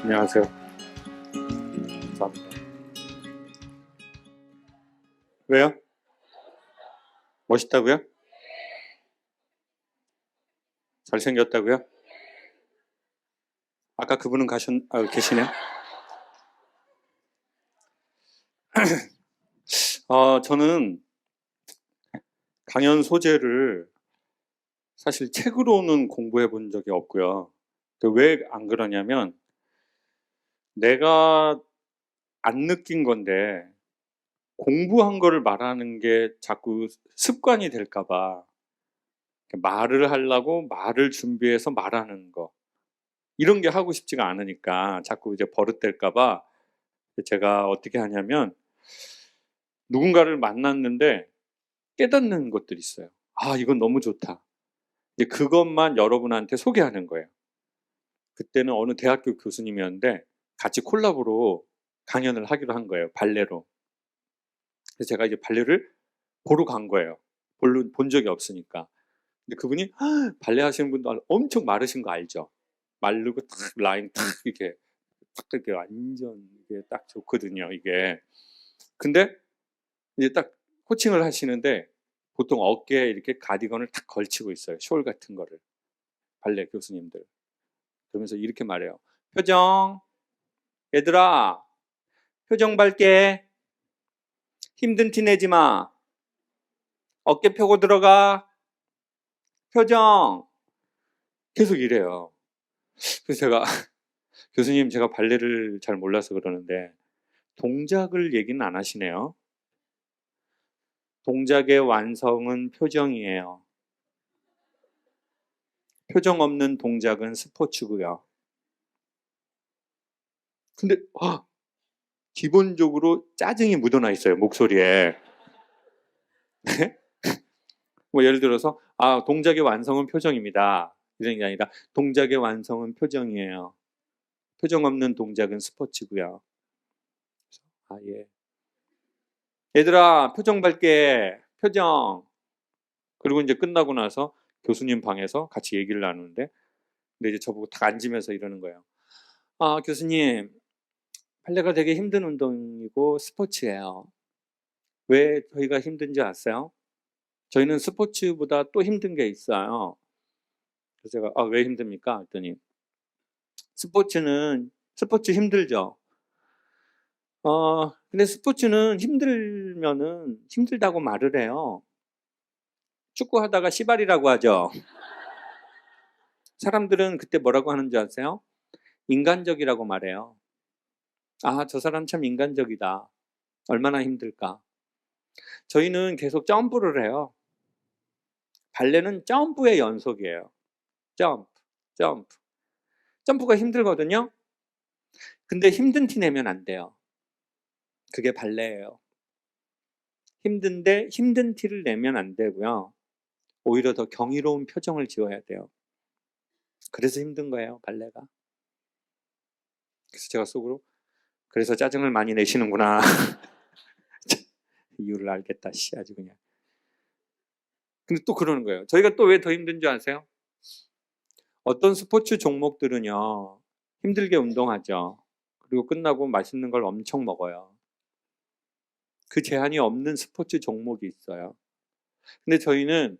안녕하세요. 감사합니다. 왜요? 멋있다고요? 잘생겼다고요? 아까 그분은 계시네요. 저는 강연 소재를 사실 책으로는 공부해 본 적이 없고요. 왜 안 그러냐면 내가 안 느낀 건데 공부한 거를 말하는 게 자꾸 습관이 될까 봐 말을 하려고 말을 준비해서 말하는 거 이런 게 하고 싶지가 않으니까 자꾸 이제 버릇될까 봐 제가 어떻게 하냐면 누군가를 만났는데 깨닫는 것들이 있어요. 아, 이건 너무 좋다. 이제 그것만 여러분한테 소개하는 거예요. 그때는 어느 대학교 교수님이었는데 같이 콜라보로 강연을 하기로 한 거예요. 발레로. 그래서 제가 이제 발레를 보러 간 거예요. 본 적이 없으니까. 근데 그분이 발레 하시는 분도 엄청 마르신 거 알죠? 마르고 탁 라인 탁 이렇게 탁 이렇게 완전 이게 딱 좋거든요. 이게. 근데 이제 딱 코칭을 하시는데 보통 어깨에 이렇게 가디건을 탁 걸치고 있어요. 숄 같은 거를. 발레 교수님들. 그러면서 이렇게 말해요. 표정. 얘들아. 표정 밝게. 힘든 티 내지 마. 어깨 펴고 들어가. 표정. 계속 이래요. 그래서 제가 교수님 제가 발레를 잘 몰라서 그러는데 동작을 얘기는 안 하시네요. 동작의 완성은 표정이에요. 표정 없는 동작은 스포츠고요. 근데 기본적으로 짜증이 묻어나 있어요, 목소리에. 뭐 예를 들어서 동작의 완성은 표정입니다. 이런 게 아니라 동작의 완성은 표정이에요. 표정 없는 동작은 스포츠고요. 예. 얘들아, 표정 밝게. 표정. 그리고 이제 끝나고 나서 교수님 방에서 같이 얘기를 나누는데 근데 이제 저보고 딱 앉으면서 이러는 거예요. 교수님, 발레가 되게 힘든 운동이고 스포츠예요. 왜 저희가 힘든지 아세요? 저희는 스포츠보다 또 힘든 게 있어요. 그래서 제가 왜 힘듭니까? 했더니 스포츠 힘들죠. 근데 스포츠는 힘들면은 힘들다고 말을 해요. 축구하다가 시발이라고 하죠. 사람들은 그때 뭐라고 하는지 아세요? 인간적이라고 말해요. 저 사람 참 인간적이다. 얼마나 힘들까. 저희는 계속 점프를 해요. 발레는 점프의 연속이에요. 점프, 점프. 점프가 힘들거든요. 근데 힘든 티 내면 안 돼요. 그게 발레예요. 힘든데 힘든 티를 내면 안 되고요. 오히려 더 경이로운 표정을 지어야 돼요. 그래서 힘든 거예요, 발레가. 그래서 제가 속으로 그래서 짜증을 많이 내시는구나. 이유를 알겠다. 아주 그냥. 근데 또 그러는 거예요. 저희가 또 왜 더 힘든 줄 아세요? 어떤 스포츠 종목들은요. 힘들게 운동하죠. 그리고 끝나고 맛있는 걸 엄청 먹어요. 그 제한이 없는 스포츠 종목이 있어요. 근데 저희는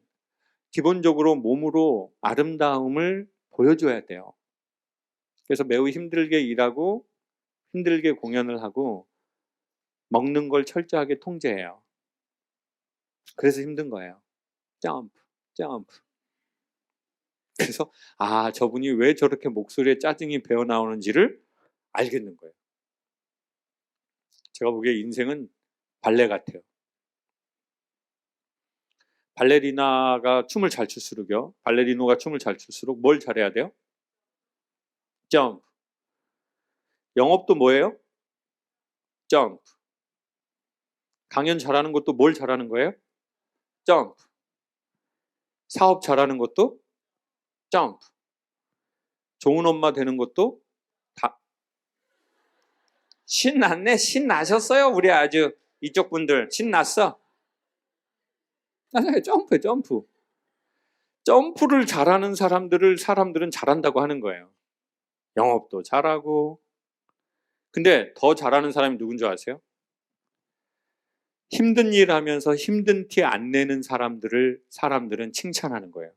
기본적으로 몸으로 아름다움을 보여줘야 돼요. 그래서 매우 힘들게 일하고 힘들게 공연을 하고 먹는 걸 철저하게 통제해요. 그래서 힘든 거예요. 점프, 점프. 그래서 저분이 왜 저렇게 목소리에 짜증이 배어나오는지를 알겠는 거예요. 제가 보기에 인생은 발레 같아요. 발레리나가 춤을 잘 출수록요. 발레리노가 춤을 잘 출수록 뭘 잘해야 돼요? 점프. 영업도 뭐예요? 점프. 강연 잘하는 것도 뭘 잘하는 거예요? 점프. 사업 잘하는 것도 점프. 좋은 엄마 되는 것도 다. 신났네. 신나셨어요. 우리 아주 이쪽 분들 신났어. 점프, 점프. 점프를 잘하는 사람들은 잘한다고 하는 거예요. 영업도 잘하고 근데 더 잘하는 사람이 누군 줄 아세요? 힘든 일 하면서 힘든 티 안 내는 사람들은 칭찬하는 거예요.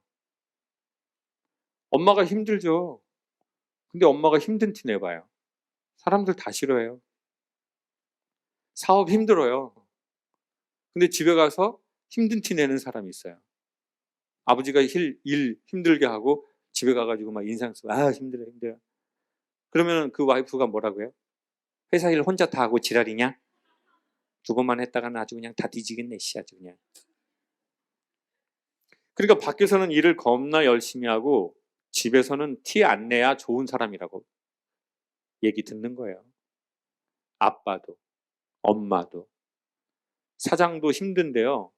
엄마가 힘들죠. 근데 엄마가 힘든 티 내봐요. 사람들 다 싫어해요. 사업 힘들어요. 근데 집에 가서 힘든 티 내는 사람이 있어요. 아버지가 일 힘들게 하고 집에 가가지고 막 인상 쓰고, 아, 힘들어, 힘들어. 그러면 그 와이프가 뭐라고 해요? 회사 일 혼자 다 하고 지랄이냐? 두 번만 했다가는 아주 그냥 다 뒤지겠네, 씨, 아주 그냥. 그러니까 밖에서는 일을 겁나 열심히 하고 집에서는 티 안 내야 좋은 사람이라고 얘기 듣는 거예요. 아빠도, 엄마도. 사장도 힘든데요.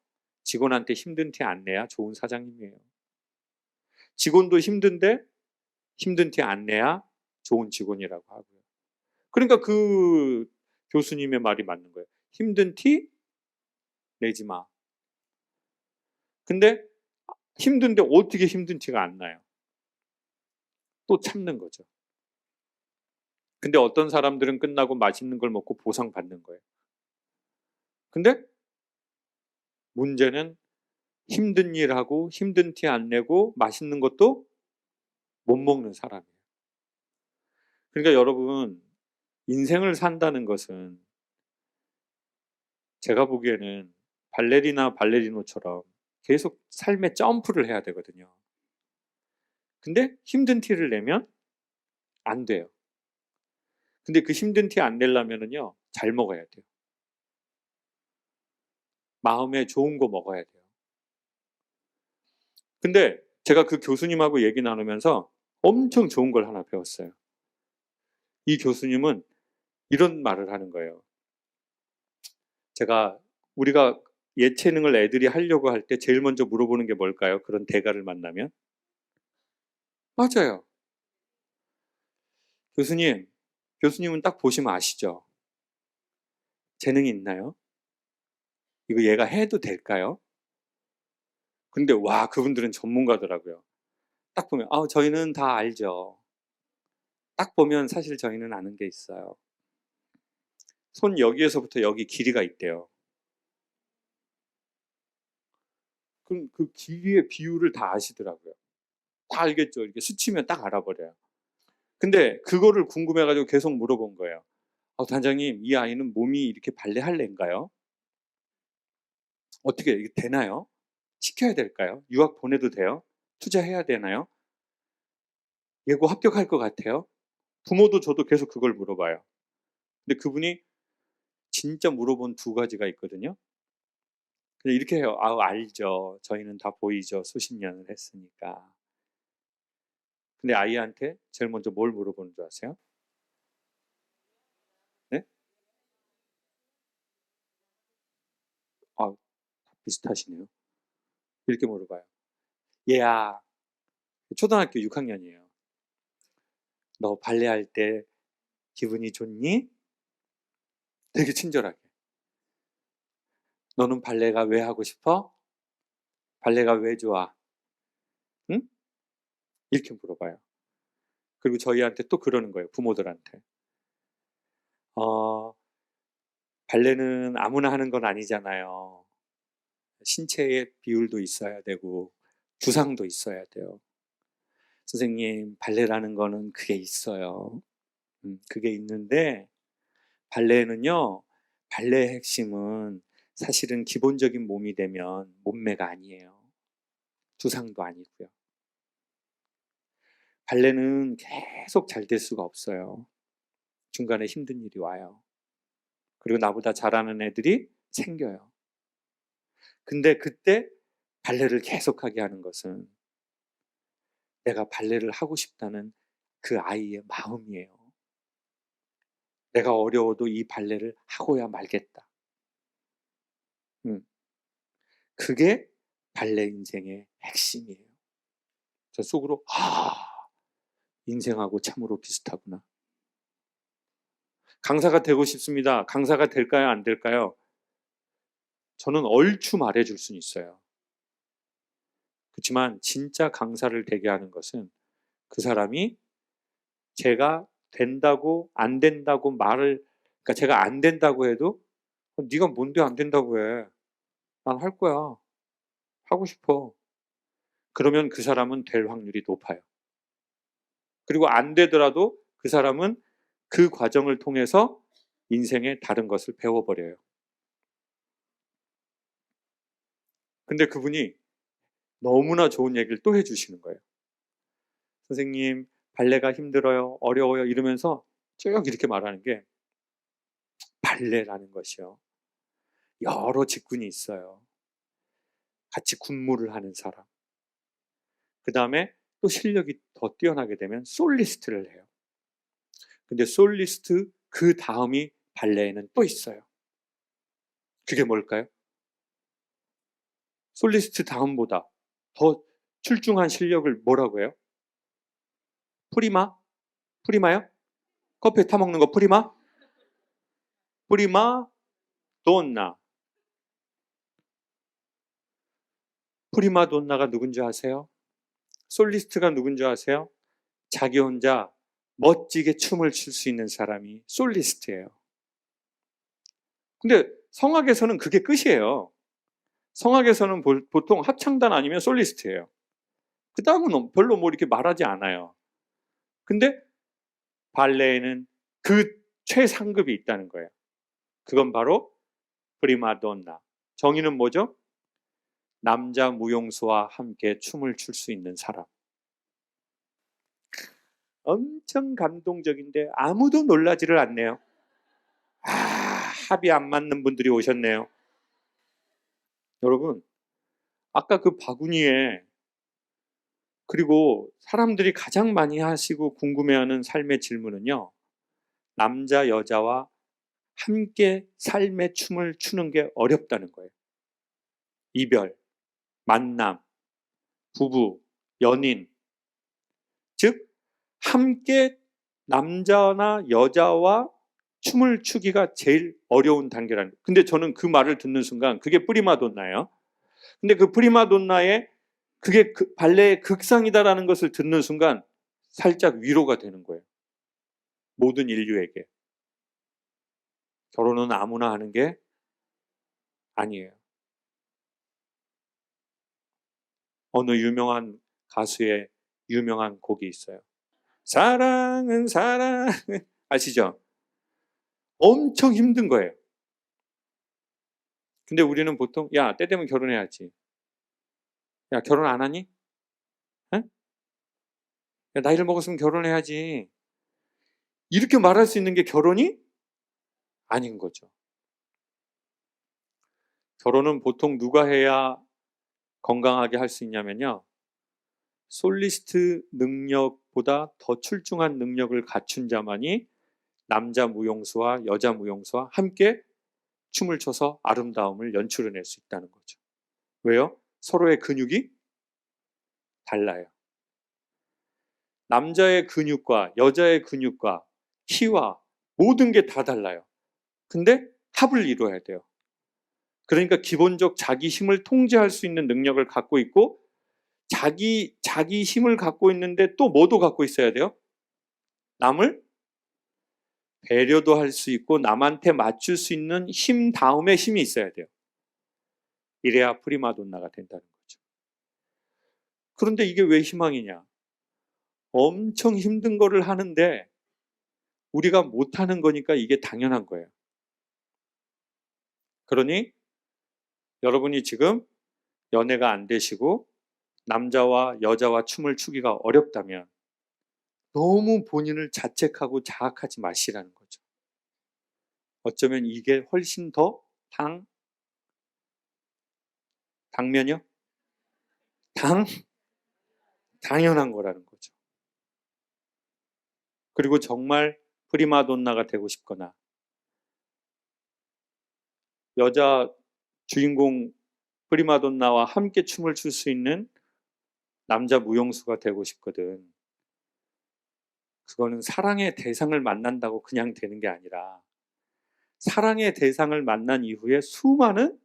직원한테 힘든 티 안 내야 좋은 사장님이에요. 직원도 힘든데 힘든 티 안 내야 좋은 직원이라고 하고요. 그러니까 그 교수님의 말이 맞는 거예요. 힘든 티 내지 마. 근데 힘든데 어떻게 힘든 티가 안 나요? 또 참는 거죠. 근데 어떤 사람들은 끝나고 맛있는 걸 먹고 보상받는 거예요. 근데 문제는 힘든 일하고 힘든 티 안 내고 맛있는 것도 못 먹는 사람이에요. 그러니까 여러분, 인생을 산다는 것은 제가 보기에는 발레리노처럼 계속 삶에 점프를 해야 되거든요. 근데 힘든 티를 내면 안 돼요. 근데 그 힘든 티 안 내려면은요, 잘 먹어야 돼요. 마음에 좋은 거 먹어야 돼요. 근데 제가 그 교수님하고 얘기 나누면서 엄청 좋은 걸 하나 배웠어요. 이 교수님은 이런 말을 하는 거예요. 우리가 예체능을 애들이 하려고 할 때 제일 먼저 물어보는 게 뭘까요? 그런 대가를 만나면? 맞아요. 교수님은 딱 보시면 아시죠? 재능이 있나요? 이거 얘가 해도 될까요? 근데 와, 그분들은 전문가더라고요. 딱 보면, 저희는 다 알죠. 딱 보면 사실 저희는 아는 게 있어요. 손 여기에서부터 여기 길이가 있대요. 그럼 그 길이의 비율을 다 아시더라고요. 다 알겠죠. 이렇게 스치면 딱 알아버려요. 근데 그거를 궁금해가지고 계속 물어본 거예요. 단장님, 이 아이는 몸이 이렇게 발레할 애인가요? 어떻게 이게 되나요? 시켜야 될까요? 유학 보내도 돼요? 투자해야 되나요? 예고 합격할 것 같아요? 부모도 저도 계속 그걸 물어봐요. 근데 그분이 진짜 물어본 두 가지가 있거든요. 근데 이렇게 해요. 알죠. 저희는 다 보이죠. 수십 년을 했으니까. 근데 아이한테 제일 먼저 뭘 물어보는 줄 아세요? 네? 아, 비슷하시네요. 이렇게 물어봐요. 얘야, 초등학교 6학년이에요. 너 발레할 때 기분이 좋니? 되게 친절하게. 너는 발레가 왜 하고 싶어? 발레가 왜 좋아? 응? 이렇게 물어봐요. 그리고 저희한테 또 그러는 거예요. 부모들한테. 어, 발레는 아무나 하는 건 아니잖아요. 신체의 비율도 있어야 되고 주상도 있어야 돼요. 선생님, 발레라는 거는 그게 있어요. 그게 있는데 발레는요, 발레의 핵심은 사실은 기본적인 몸이 되면 몸매가 아니에요. 두상도 아니고요. 발레는 계속 잘 될 수가 없어요. 중간에 힘든 일이 와요. 그리고 나보다 잘하는 애들이 생겨요. 근데 그때 발레를 계속하게 하는 것은 내가 발레를 하고 싶다는 그 아이의 마음이에요. 내가 어려워도 이 발레를 하고야 말겠다. 그게 발레 인생의 핵심이에요. 저 속으로 인생하고 참으로 비슷하구나. 강사가 되고 싶습니다. 강사가 될까요? 안 될까요? 저는 얼추 말해줄 수는 있어요. 그렇지만 진짜 강사를 되게 하는 것은 그 사람이 제가 된다고 안 된다고 말을, 그러니까 제가 안 된다고 해도 네가 뭔데 안 된다고 해. 난 할 거야. 하고 싶어. 그러면 그 사람은 될 확률이 높아요. 그리고 안 되더라도 그 사람은 그 과정을 통해서 인생의 다른 것을 배워버려요. 근데 그분이 너무나 좋은 얘기를 또 해주시는 거예요. 선생님, 발레가 힘들어요, 어려워요 이러면서 쭉 이렇게 말하는 게, 발레라는 것이요, 여러 직군이 있어요. 같이 군무를 하는 사람, 그 다음에 또 실력이 더 뛰어나게 되면 솔리스트를 해요. 근데 솔리스트 그 다음이 발레에는 또 있어요. 그게 뭘까요? 솔리스트 다음보다 더 출중한 실력을 뭐라고 해요? 프리마? 프리마요? 커피 타먹는 거 프리마? 프리마 돈나. 프리마 돈나가 누군지 아세요? 솔리스트가 누군지 아세요? 자기 혼자 멋지게 춤을 출 수 있는 사람이 솔리스트예요. 근데 성악에서는 그게 끝이에요. 성악에서는 보통 합창단 아니면 솔리스트예요. 그 다음은 별로 뭐 이렇게 말하지 않아요. 근데 발레에는 그 최상급이 있다는 거예요. 그건 바로 프리마돈나. 정의는 뭐죠? 남자 무용수와 함께 춤을 출 수 있는 사람. 엄청 감동적인데 아무도 놀라지를 않네요. 아, 합이 안 맞는 분들이 오셨네요. 여러분, 아까 그 바구니에, 그리고 사람들이 가장 많이 하시고 궁금해하는 삶의 질문은요, 남자 여자와 함께 삶의 춤을 추는 게 어렵다는 거예요. 이별, 만남, 부부, 연인, 즉 함께 남자나 여자와 춤을 추기가 제일 어려운 단계라는 거예요. 근데 저는 그 말을 듣는 순간 그게 프리마돈나예요. 근데 그 프리마돈나의 그게 그 발레의 극상이다라는 것을 듣는 순간 살짝 위로가 되는 거예요. 모든 인류에게. 결혼은 아무나 하는 게 아니에요. 어느 유명한 가수의 유명한 곡이 있어요. 사랑은 사랑. 아시죠? 엄청 힘든 거예요. 근데 우리는 보통 야, 때 되면 결혼해야지. 야, 결혼 안 하니? 에? 야, 나이를 먹었으면 결혼해야지. 이렇게 말할 수 있는 게 결혼이 아닌 거죠. 결혼은 보통 누가 해야 건강하게 할 수 있냐면요, 솔리스트 능력보다 더 출중한 능력을 갖춘 자만이 남자 무용수와 여자 무용수와 함께 춤을 춰서 아름다움을 연출해낼 수 있다는 거죠. 왜요? 서로의 근육이 달라요. 남자의 근육과 여자의 근육과 키와 모든 게 다 달라요. 근데 합을 이루어야 돼요. 그러니까 기본적 자기 힘을 통제할 수 있는 능력을 갖고 있고, 자기 힘을 갖고 있는데 또 뭐도 갖고 있어야 돼요? 남을 배려도 할 수 있고 남한테 맞출 수 있는 힘 다음에 힘이 있어야 돼요. 이래야 프리마돈나가 된다는 거죠. 그런데 이게 왜 희망이냐? 엄청 힘든 거를 하는데 우리가 못하는 거니까 이게 당연한 거예요. 그러니 여러분이 지금 연애가 안 되시고 남자와 여자와 춤을 추기가 어렵다면 너무 본인을 자책하고 자학하지 마시라는 거죠. 어쩌면 이게 훨씬 더 당면이요? 당연한 거라는 거죠. 그리고 정말 프리마돈나가 되고 싶거나 여자 주인공 프리마돈나와 함께 춤을 출 수 있는 남자 무용수가 되고 싶거든. 그거는 사랑의 대상을 만난다고 그냥 되는 게 아니라 사랑의 대상을 만난 이후에 수많은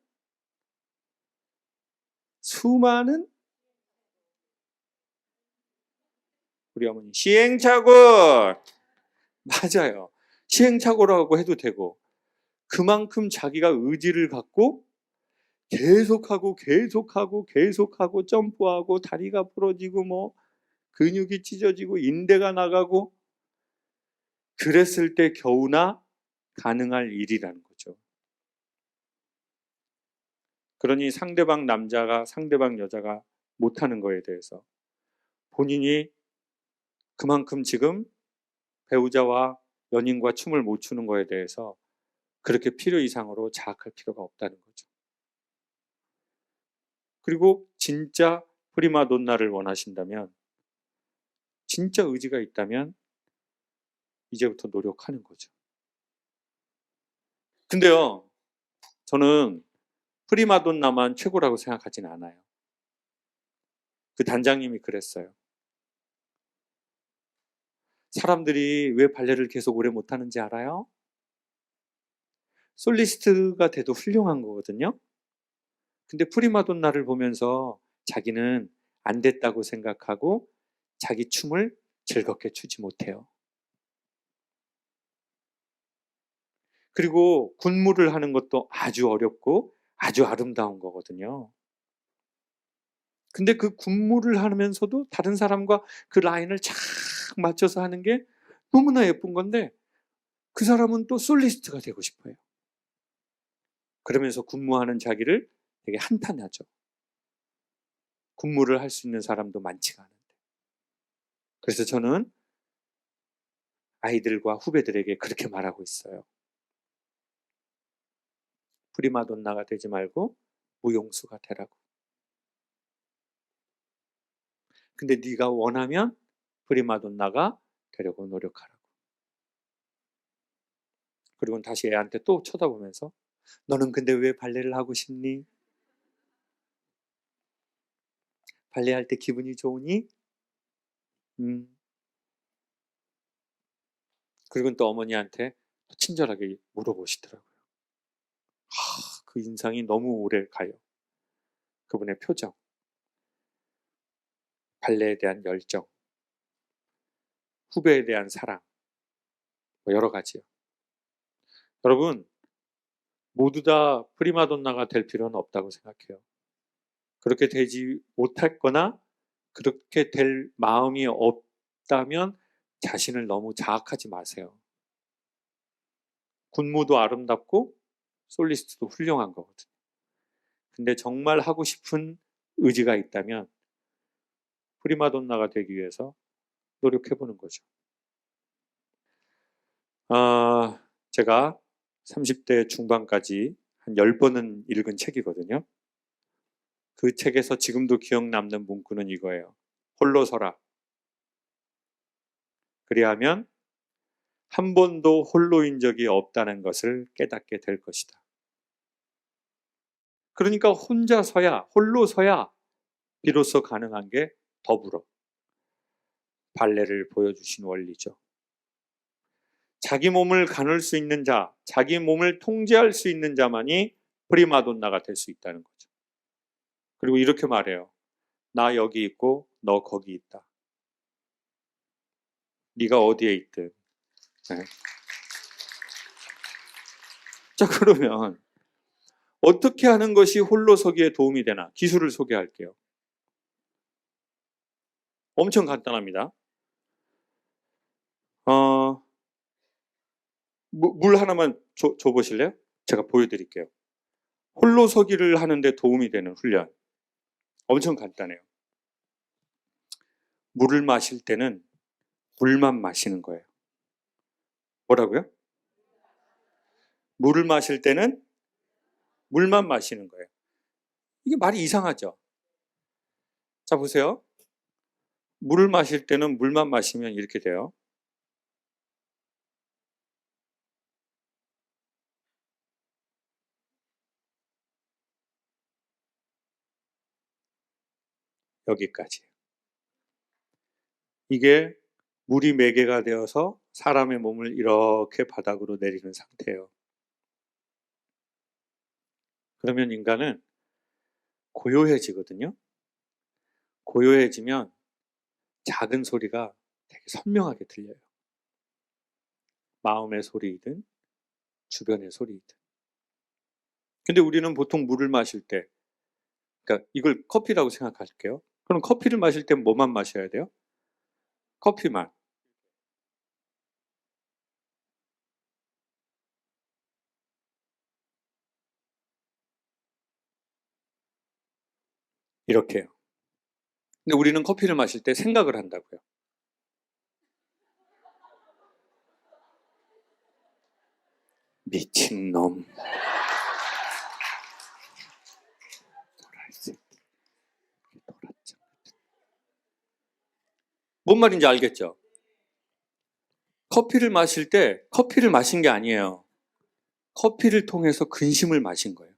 우리 어머니 시행착오, 맞아요. 시행착오라고 해도 되고, 그만큼 자기가 의지를 갖고 계속하고 점프하고 다리가 부러지고 뭐 근육이 찢어지고 인대가 나가고 그랬을 때 겨우나 가능할 일이라는 거죠. 그러니 상대방 남자가 상대방 여자가 못하는 거에 대해서 본인이 그만큼 지금 배우자와 연인과 춤을 못 추는 거에 대해서 그렇게 필요 이상으로 자학할 필요가 없다는 거죠. 그리고 진짜 프리마돈나를 원하신다면, 진짜 의지가 있다면 이제부터 노력하는 거죠. 근데요, 저는 프리마돈나만 최고라고 생각하지는 않아요. 그 단장님이 그랬어요. 사람들이 왜 발레를 계속 오래 못하는지 알아요? 솔리스트가 돼도 훌륭한 거거든요. 근데 프리마돈나를 보면서 자기는 안 됐다고 생각하고 자기 춤을 즐겁게 추지 못해요. 그리고 군무를 하는 것도 아주 어렵고 아주 아름다운 거거든요. 근데 그 군무를 하면서도 다른 사람과 그 라인을 착 맞춰서 하는 게 너무나 예쁜 건데 그 사람은 또 솔리스트가 되고 싶어요. 그러면서 군무하는 자기를 되게 한탄하죠. 군무를 할 수 있는 사람도 많지가 않은데. 그래서 저는 아이들과 후배들에게 그렇게 말하고 있어요. 프리마돈나가 되지 말고 무용수가 되라고. 근데 네가 원하면 프리마돈나가 되려고 노력하라고. 그리고 다시 애한테 또 쳐다보면서 너는 근데 왜 발레를 하고 싶니? 발레할 때 기분이 좋으니? 그리고 또 어머니한테 친절하게 물어보시더라고요. 그 인상이 너무 오래 가요. 그분의 표정, 발레에 대한 열정, 후배에 대한 사랑, 뭐 여러 가지요. 여러분, 모두 다 프리마돈나가 될 필요는 없다고 생각해요. 그렇게 되지 못했거나 그렇게 될 마음이 없다면 자신을 너무 자학하지 마세요. 군무도 아름답고 솔리스트도 훌륭한 거거든요. 근데 정말 하고 싶은 의지가 있다면 프리마돈나가 되기 위해서 노력해보는 거죠. 제가 30대 중반까지 한 10번은 읽은 책이거든요. 그 책에서 지금도 기억 남는 문구는 이거예요. 홀로 서라. 그리하면 한 번도 홀로인 적이 없다는 것을 깨닫게 될 것이다. 그러니까 혼자 서야, 홀로 서야 비로소 가능한 게 더불어 발레를 보여주신 원리죠. 자기 몸을 가눌 수 있는 자, 자기 몸을 통제할 수 있는 자만이 프리마돈나가 될 수 있다는 거죠. 그리고 이렇게 말해요. 나 여기 있고 너 거기 있다. 네가 어디에 있든. 네. 자, 그러면 어떻게 하는 것이 홀로서기에 도움이 되나? 기술을 소개할게요. 엄청 간단합니다. 물 하나만 줘보실래요? 제가 보여드릴게요. 홀로서기를 하는데 도움이 되는 훈련. 엄청 간단해요. 물을 마실 때는 물만 마시는 거예요. 뭐라고요? 물을 마실 때는 물만 마시는 거예요. 이게 말이 이상하죠? 자, 보세요. 물을 마실 때는 물만 마시면 이렇게 돼요. 여기까지. 이게 물이 매개가 되어서 사람의 몸을 이렇게 바닥으로 내리는 상태예요. 그러면 인간은 고요해지거든요. 고요해지면 작은 소리가 되게 선명하게 들려요. 마음의 소리이든 주변의 소리이든. 근데 우리는 보통 물을 마실 때, 그러니까 이걸 커피라고 생각할게요. 그럼 커피를 마실 때 뭐만 마셔야 돼요? 커피만. 이렇게요. 근데 우리는 커피를 마실 때 생각을 한다고요. 미친놈. 뭔 말인지 알겠죠? 커피를 마실 때 커피를 마신 게 아니에요. 커피를 통해서 근심을 마신 거예요.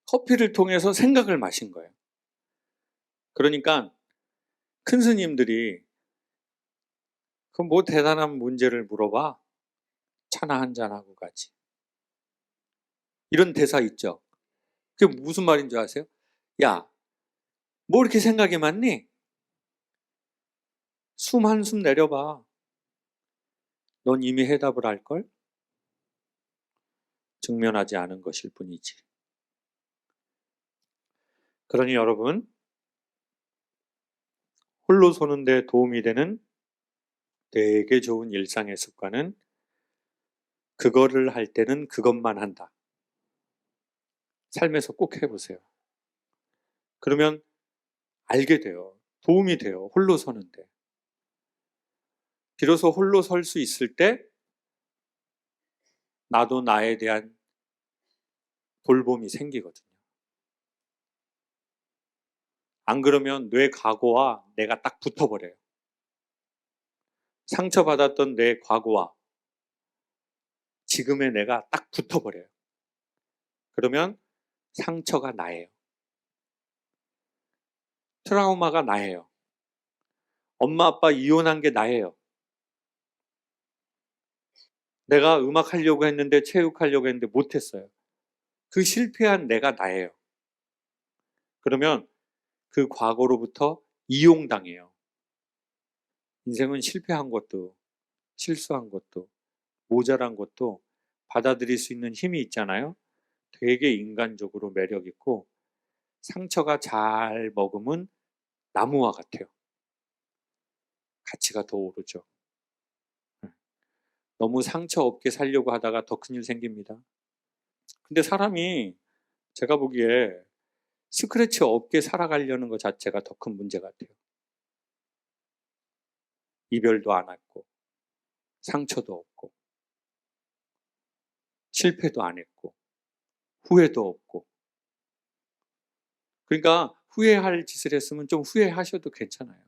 커피를 통해서 생각을 마신 거예요. 그러니까 큰 스님들이 그 뭐 대단한 문제를 물어봐? 차나 한잔 하고 가지. 이런 대사 있죠. 그게 무슨 말인 줄 아세요? 야, 뭐 이렇게 생각이 많니? 숨 한숨 내려봐. 넌 이미 해답을 알걸? 증명하지 않은 것일 뿐이지. 그러니 여러분, 홀로 서는 데 도움이 되는 되게 좋은 일상의 습관은 그거를 할 때는 그것만 한다. 삶에서 꼭 해보세요. 그러면 알게 돼요. 도움이 돼요. 홀로 서는데. 비로소 홀로 설 수 있을 때 나도 나에 대한 돌봄이 생기거든요. 안 그러면 뇌 과거와 내가 딱 붙어버려요. 상처받았던 내 과거와 지금의 내가 딱 붙어버려요. 그러면 상처가 나예요. 트라우마가 나예요. 엄마 아빠 이혼한 게 나예요. 내가 음악 하려고 했는데 체육 하려고 했는데 못했어요. 그 실패한 내가 나예요. 그러면 그 과거로부터 이용당해요. 인생은 실패한 것도 실수한 것도 모자란 것도 받아들일 수 있는 힘이 있잖아요. 되게 인간적으로 매력 있고 상처가 잘 먹으면 나무와 같아요. 가치가 더 오르죠. 너무 상처 없게 살려고 하다가 더 큰일 생깁니다. 근데 사람이 제가 보기에 스크래치 없게 살아가려는 것 자체가 더 큰 문제 같아요. 이별도 안 했고 상처도 없고 실패도 안 했고 후회도 없고. 그러니까 후회할 짓을 했으면 좀 후회하셔도 괜찮아요.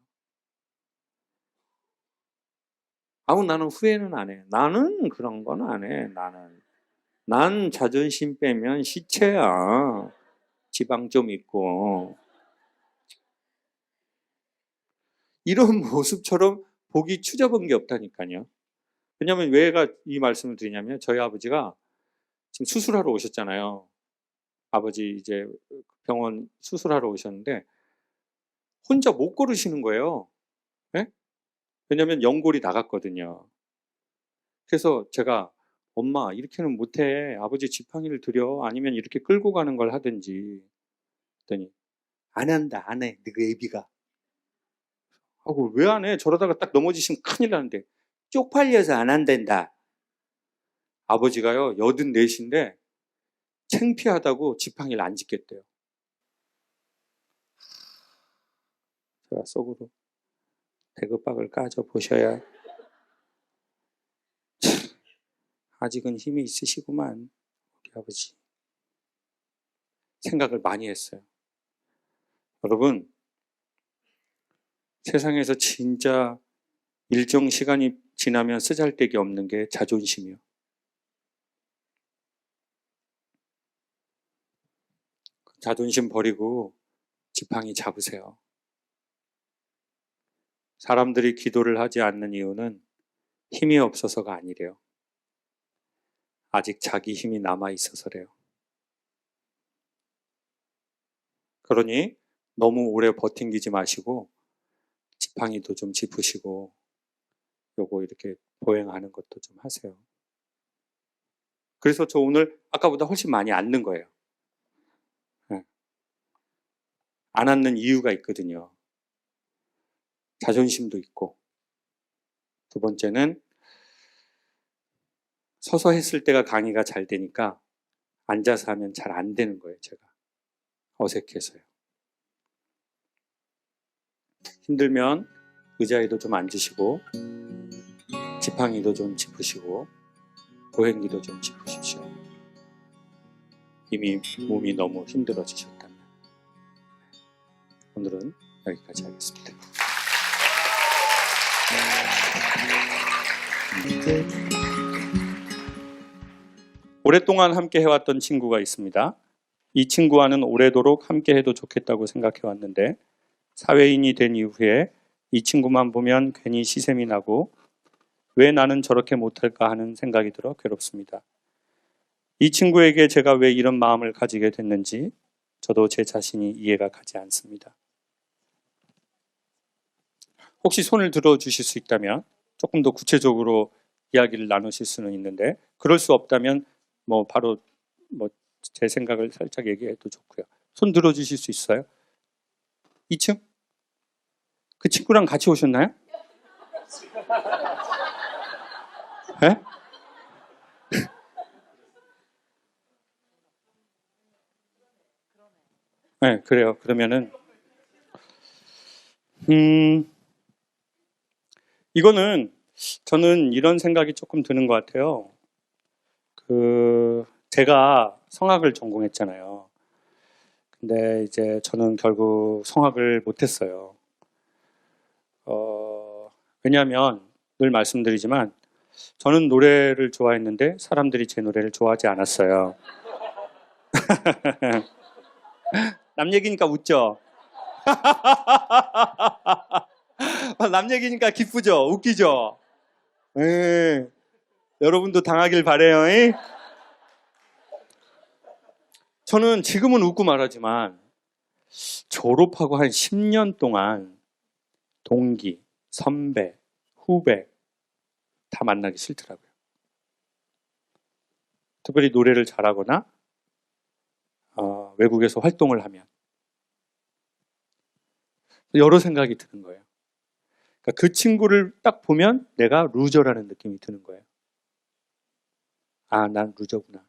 아우 나는 후회는 안 해. 나는 그런 건 안 해. 난 자존심 빼면 시체야. 지방 좀 있고. 이런 모습처럼 보기 추잡한 게 없다니까요. 왜냐하면 왜가 이 말씀을 드리냐면 저희 아버지가 지금 수술하러 오셨잖아요. 아버지 이제 병원 수술하러 오셨는데 혼자 못 걸으시는 거예요. 예? 왜냐하면 연골이 나갔거든요. 그래서 제가 엄마 이렇게는 못해. 아버지 지팡이를 들여. 아니면 이렇게 끌고 가는 걸 하든지. 그랬더니 안 한다. 안 해. 너그 애비가. 하고 왜 안 해? 저러다가 딱 넘어지시면 큰일 나는데. 쪽팔려서 안 한댄다. 아버지가요 84인데 창피하다고 지팡이를 안 짚겠대요. 제가 속으로 대급박을 까져 보셔야 아직은 힘이 있으시구만 우리 아버지. 생각을 많이 했어요. 여러분 세상에서 진짜 일정 시간이 지나면 쓰잘데기 없는 게 자존심이요. 자존심 버리고 지팡이 잡으세요. 사람들이 기도를 하지 않는 이유는 힘이 없어서가 아니래요. 아직 자기 힘이 남아 있어서래요. 그러니 너무 오래 버팅기지 마시고 지팡이도 좀 짚으시고 요거 이렇게 보행하는 것도 좀 하세요. 그래서 저 오늘 아까보다 훨씬 많이 앉는 거예요. 네. 안 앉는 이유가 있거든요. 자존심도 있고, 두 번째는 서서 했을 때가 강의가 잘 되니까 앉아서 하면 잘 안 되는 거예요, 제가. 어색해서요. 힘들면 의자에도 좀 앉으시고, 지팡이도 좀 짚으시고, 보행기도 좀 짚으십시오. 이미 몸이 너무 힘들어지셨다면. 오늘은 여기까지 하겠습니다. 오랫동안 함께 해왔던 친구가 있습니다. 이 친구와는 오래도록 함께 해도 좋겠다고 생각해왔는데 사회인이 된 이후에 이 친구만 보면 괜히 시샘이 나고 왜 나는 저렇게 못할까 하는 생각이 들어 괴롭습니다. 이 친구에게 제가 왜 이런 마음을 가지게 됐는지 저도 제 자신이 이해가 가지 않습니다. 혹시 손을 들어주실 수 있다면 조금 더 구체적으로 이야기를 나누실 수는 있는데 그럴 수 없다면 바로 제 생각을 살짝 얘기해도 좋고요. 손 들어주실 수 있어요? 2층? 그 친구랑 같이 오셨나요? 네? 네, 그래요. 그러면은 이거는 저는 이런 생각이 조금 드는 것 같아요. 제가 성악을 전공했잖아요. 근데 이제 저는 결국 성악을 못했어요. 왜냐하면 늘 말씀드리지만 저는 노래를 좋아했는데 사람들이 제 노래를 좋아하지 않았어요. 남 얘기니까 웃죠? 남 얘기니까 기쁘죠? 웃기죠? 예. 여러분도 당하길 바래요. 이? 저는 지금은 웃고 말하지만 졸업하고 한 10년 동안 동기, 선배, 후배 다 만나기 싫더라고요. 특별히 노래를 잘하거나 외국에서 활동을 하면 여러 생각이 드는 거예요. 그러니까 그 친구를 딱 보면 내가 루저라는 느낌이 드는 거예요. 아, 난 루저구나.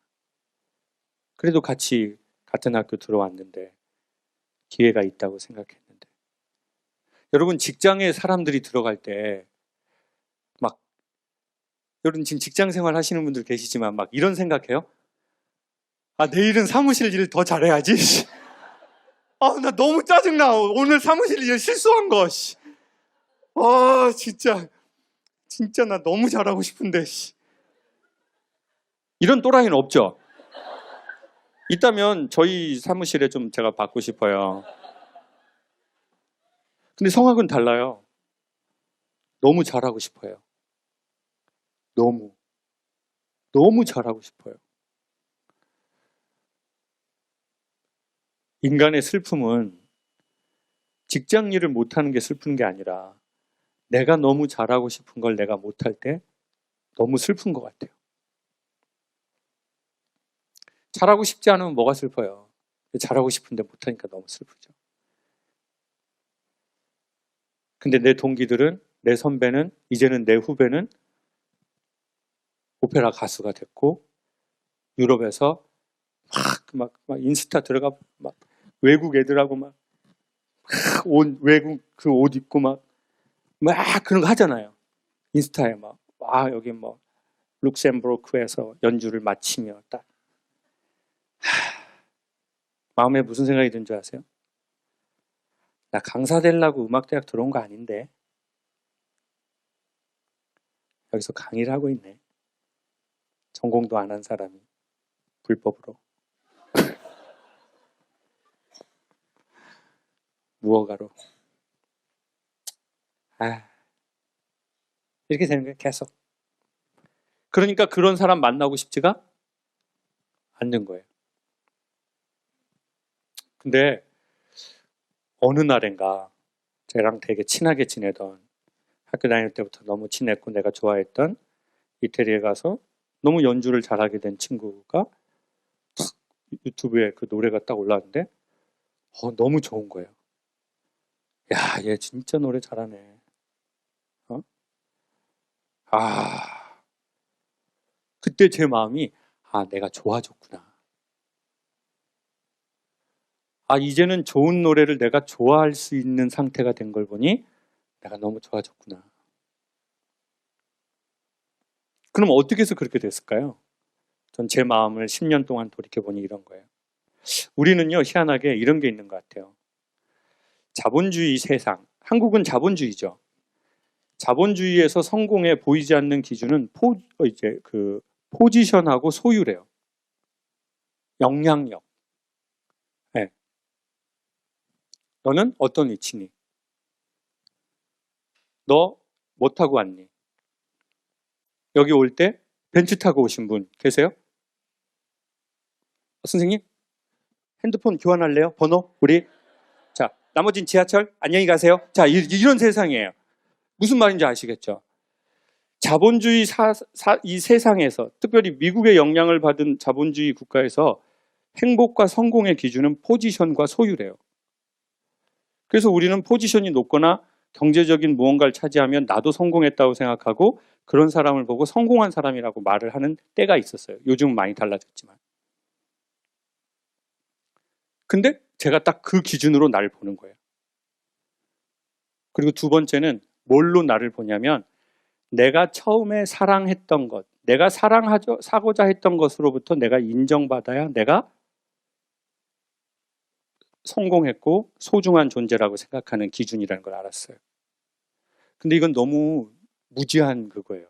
그래도 같이 같은 학교 들어왔는데 기회가 있다고 생각했는데 여러분 직장에 사람들이 들어갈 때 막 여러분 지금 직장 생활 하시는 분들 계시지만 막 이런 생각해요? 아, 내일은 사무실 일 더 잘해야지. 아, 나 너무 짜증나. 오늘 사무실 일 실수한 거. 아, 진짜 나 너무 잘하고 싶은데. 이런 또라이는 없죠? 있다면 저희 사무실에 좀 제가 받고 싶어요. 근데 성악은 달라요. 너무 잘하고 싶어요. 너무 잘하고 싶어요. 인간의 슬픔은 직장 일을 못하는 게 슬픈 게 아니라 내가 너무 잘하고 싶은 걸 내가 못할 때 너무 슬픈 것 같아요. 잘하고 싶지 않으면 뭐가 슬퍼요? 잘하고 싶은데 못하니까 너무 슬프죠. 근데 내 동기들은, 내 선배는, 이제는 내 후배는 오페라 가수가 됐고 유럽에서 막 인스타 들어가 막 외국 애들하고 막 외국 그 옷 입고 막 그런 거 하잖아요. 인스타에 여기 룩셈부르크에서 연주를 마치며 딱 마음에 무슨 생각이 든 줄 아세요? 나 강사 되려고 음악대학 들어온 거 아닌데 여기서 강의를 하고 있네. 전공도 안 한 사람이 불법으로 무허가로 이렇게 되는 거예요. 계속. 그러니까 그런 사람 만나고 싶지가 않는 거예요. 근데 어느 날인가 저랑 되게 친하게 지내던 학교 다닐 때부터 너무 친했고 내가 좋아했던 이태리에 가서 너무 연주를 잘하게 된 친구가 유튜브에 그 노래가 딱 올라왔는데 너무 좋은 거예요. 야, 얘 진짜 노래 잘하네. 그때 제 마음이 내가 좋아졌구나. 이제는 좋은 노래를 내가 좋아할 수 있는 상태가 된 걸 보니 내가 너무 좋아졌구나. 그럼 어떻게 해서 그렇게 됐을까요? 전 제 마음을 10년 동안 돌이켜보니 이런 거예요. 우리는요, 희한하게 이런 게 있는 것 같아요. 자본주의 세상, 한국은 자본주의죠. 자본주의에서 성공에 보이지 않는 기준은 포지션하고 소유래요. 영향력. 네. 너는 어떤 위치니? 너 뭐 타고 왔니? 여기 올 때 벤츠 타고 오신 분 계세요? 선생님? 핸드폰 교환할래요? 번호? 우리? 자, 나머진 지하철? 안녕히 가세요. 자, 이런 세상이에요. 무슨 말인지 아시겠죠? 자본주의 이 세상에서, 특별히 미국의 영향을 받은 자본주의 국가에서 행복과 성공의 기준은 포지션과 소유래요. 그래서 우리는 포지션이 높거나 경제적인 무언가를 차지하면 나도 성공했다고 생각하고 그런 사람을 보고 성공한 사람이라고 말을 하는 때가 있었어요. 요즘은 많이 달라졌지만. 근데 제가 딱 그 기준으로 나를 보는 거예요. 그리고 두 번째는 뭘로 나를 보냐면 내가 처음에 사랑했던 것, 내가 사고자 했던 것으로부터 내가 인정받아야 내가 성공했고 소중한 존재라고 생각하는 기준이라는 걸 알았어요. 근데 이건 너무 무지한 그거예요.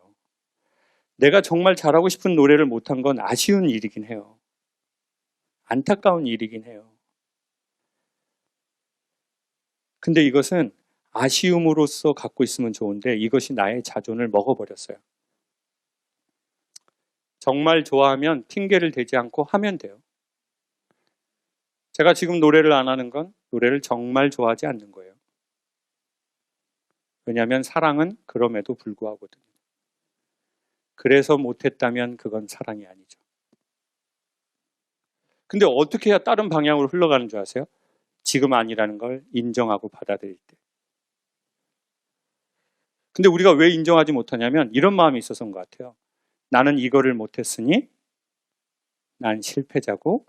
내가 정말 잘하고 싶은 노래를 못한 건 아쉬운 일이긴 해요. 안타까운 일이긴 해요. 근데 이것은 아쉬움으로써 갖고 있으면 좋은데 이것이 나의 자존을 먹어버렸어요. 정말 좋아하면 핑계를 대지 않고 하면 돼요. 제가 지금 노래를 안 하는 건 노래를 정말 좋아하지 않는 거예요. 왜냐하면 사랑은 그럼에도 불구하거든요. 그래서 못했다면 그건 사랑이 아니죠. 근데 어떻게 해야 다른 방향으로 흘러가는 줄 아세요? 지금 아니라는 걸 인정하고 받아들일 때. 근데 우리가 왜 인정하지 못하냐면 이런 마음이 있어서인 것 같아요. 나는 이거를 못했으니 난 실패자고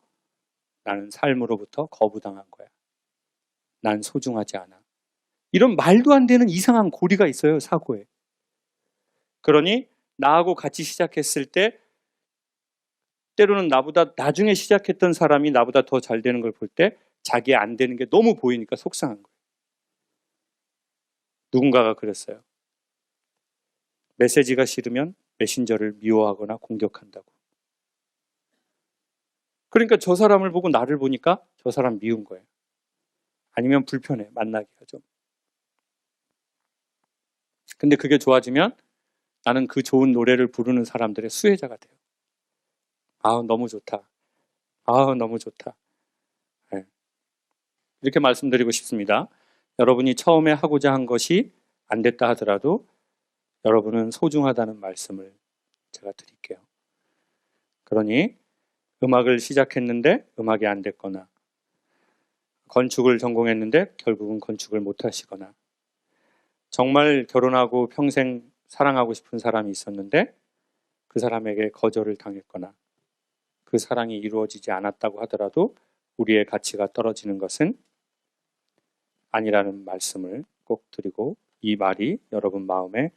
나는 삶으로부터 거부당한 거야. 난 소중하지 않아. 이런 말도 안 되는 이상한 고리가 있어요, 사고에. 그러니 나하고 같이 시작했을 때 때로는 나보다 나중에 시작했던 사람이 나보다 더 잘 되는 걸 볼 때 자기 안 되는 게 너무 보이니까 속상한 거예요. 누군가가 그랬어요. 메시지가 싫으면 메신저를 미워하거나 공격한다고. 그러니까 저 사람을 보고 나를 보니까 저 사람 미운 거예요. 아니면 불편해, 만나기가 좀. 근데 그게 좋아지면 나는 그 좋은 노래를 부르는 사람들의 수혜자가 돼요. 너무 좋다. 너무 좋다. 네. 이렇게 말씀드리고 싶습니다. 여러분이 처음에 하고자 한 것이 안 됐다 하더라도 여러분은 소중하다는 말씀을 제가 드릴게요. 그러니 음악을 시작했는데 음악이 안 됐거나 건축을 전공했는데 결국은 건축을 못 하시거나 정말 결혼하고 평생 사랑하고 싶은 사람이 있었는데 그 사람에게 거절을 당했거나 그 사랑이 이루어지지 않았다고 하더라도 우리의 가치가 떨어지는 것은 아니라는 말씀을 꼭 드리고 이 말이 여러분 마음에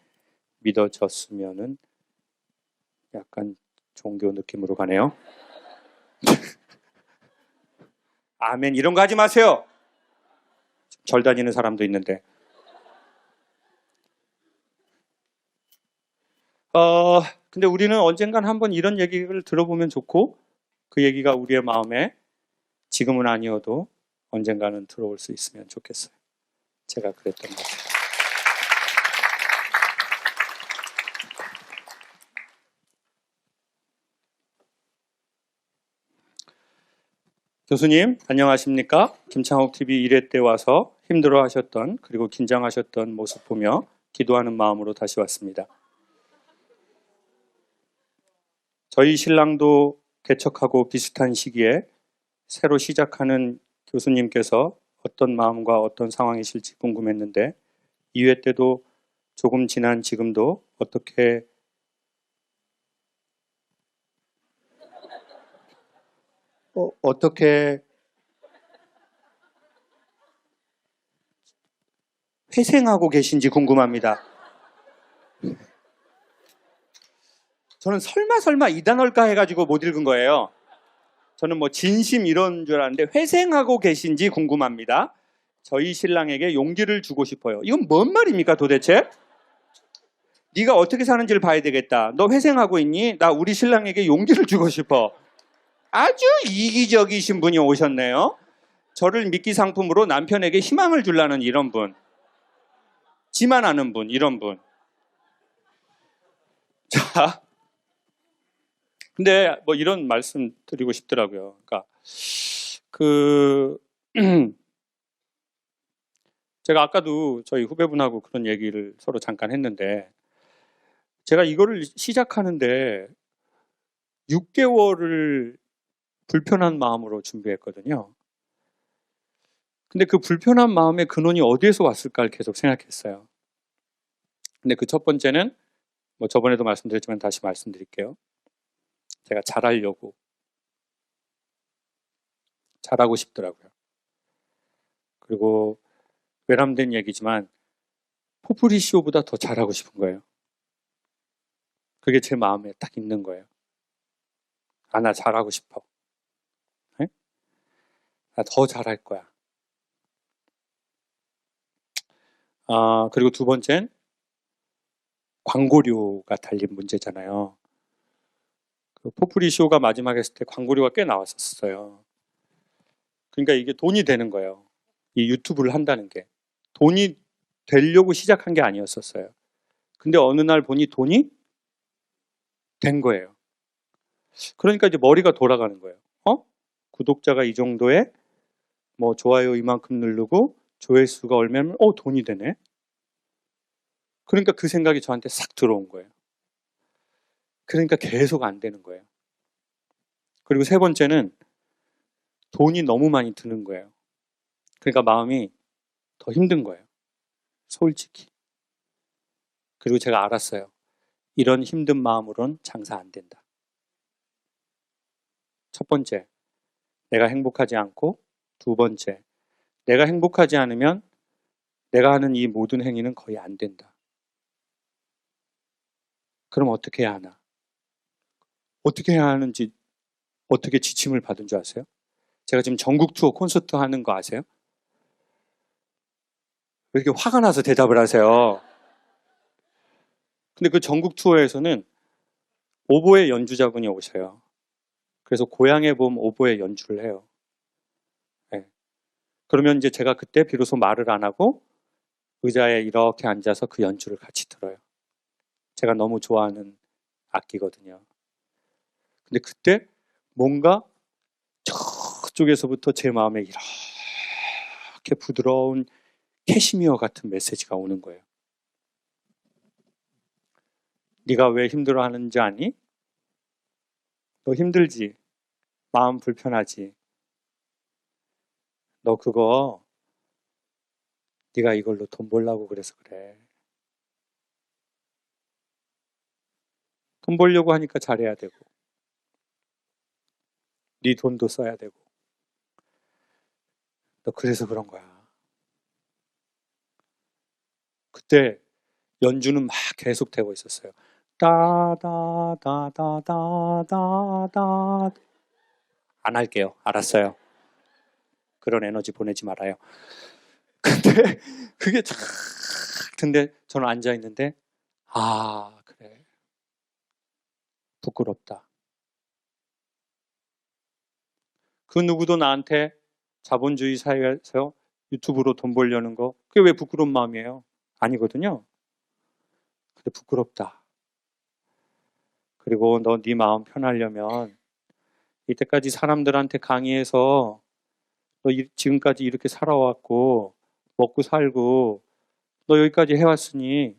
믿어졌으면은 약간 종교 느낌으로 가네요. 아멘 이런 거 하지 마세요. 절 다니는 사람도 있는데. 근데 우리는 언젠간 한번 이런 얘기를 들어보면 좋고 그 얘기가 우리의 마음에 지금은 아니어도 언젠가는 들어올 수 있으면 좋겠어요. 제가 그랬던 것 같아요. 교수님 안녕하십니까? 김창옥 TV 1회 때 와서 힘들어 하셨던 그리고 긴장하셨던 모습 보며 기도하는 마음으로 다시 왔습니다. 저희 신랑도 개척하고 비슷한 시기에 새로 시작하는 교수님께서 어떤 마음과 어떤 상황이실지 궁금했는데 2회 때도 조금 지난 지금도 어떻게 회생하고 계신지 궁금합니다. 저는 설마 이 단어일까 해가지고 못 읽은 거예요. 저는 뭐 진심 이런 줄 알았는데 회생하고 계신지 궁금합니다. 저희 신랑에게 용기를 주고 싶어요. 이건 뭔 말입니까 도대체? 네가 어떻게 사는지를 봐야 되겠다. 너 회생하고 있니? 나 우리 신랑에게 용기를 주고 싶어. 아주 이기적이신 분이 오셨네요. 저를 미끼 상품으로 남편에게 희망을 주려는 이런 분. 지만 아는 분, 이런 분. 자, 근데 뭐 이런 말씀 드리고 싶더라고요. 그러니까 제가 아까도 저희 후배분하고 그런 얘기를 서로 잠깐 했는데 제가 이거를 시작하는데 6개월을 불편한 마음으로 준비했거든요. 근데 그 불편한 마음의 근원이 어디에서 왔을까를 계속 생각했어요. 근데 그 첫 번째는 뭐 저번에도 말씀드렸지만 다시 말씀드릴게요. 제가 잘하려고 잘하고 싶더라고요. 그리고 외람된 얘기지만 포프리쇼보다 더 잘하고 싶은 거예요. 그게 제 마음에 딱 있는 거예요. 아, 나 잘하고 싶어. 네? 나 더 잘할 거야. 그리고 두 번째는 광고료가 달린 문제잖아요. 그 포프리쇼가 마지막에 했을 때 광고료가 꽤 나왔었어요. 그러니까 이게 돈이 되는 거예요. 이 유튜브를 한다는 게. 돈이 되려고 시작한 게 아니었었어요. 근데 어느 날 보니 돈이 된 거예요. 그러니까 이제 머리가 돌아가는 거예요. 구독자가 이 정도에 뭐 좋아요 이만큼 누르고 조회수가 얼마면 돈이 되네. 그러니까 그 생각이 저한테 싹 들어온 거예요. 그러니까 계속 안 되는 거예요. 그리고 세 번째는 돈이 너무 많이 드는 거예요. 그러니까 마음이 더 힘든 거예요. 솔직히. 그리고 제가 알았어요. 이런 힘든 마음으로는 장사 안 된다. 첫 번째, 내가 행복하지 않고, 두 번째, 내가 행복하지 않으면 내가 하는 이 모든 행위는 거의 안 된다. 그럼 어떻게 해야 하나? 어떻게 해야 하는지 어떻게 지침을 받은 줄 아세요? 제가 지금 전국 투어 콘서트 하는 거 아세요? 왜 이렇게 화가 나서 대답을 하세요? 근데 그 전국 투어에서는 오보에 연주자분이 오셔요. 그래서 고향의 봄 오보에 연주를 해요. 네. 그러면 이제 제가 그때 비로소 말을 안 하고 의자에 이렇게 앉아서 그 연주를 같이 들어요. 제가 너무 좋아하는 악기거든요. 근데 그때 뭔가 저쪽에서부터 제 마음에 이렇게 부드러운 캐시미어 같은 메시지가 오는 거예요. 네가 왜 힘들어하는지 아니? 너 힘들지? 마음 불편하지? 너 그거 네가 이걸로 돈 벌려고 그래서 그래. 돈 벌려고 하니까 잘해야 되고 네 돈도 써야 되고 너 그래서 그런 거야. 그때 연주는 막 계속 되고 있었어요. 따다다다다다다 안 할게요. 알았어요. 그런 에너지 보내지 말아요. 근데 그게 참 근데 저는 앉아 있는데 그래. 부끄럽다. 그 누구도 나한테 자본주의 사회에서 유튜브로 돈 벌려는 거 그게 왜 부끄러운 마음이에요? 아니거든요. 근데 부끄럽다. 그리고 너 네 마음 편하려면 이때까지 사람들한테 강의해서 너 지금까지 이렇게 살아왔고 먹고 살고 너 여기까지 해왔으니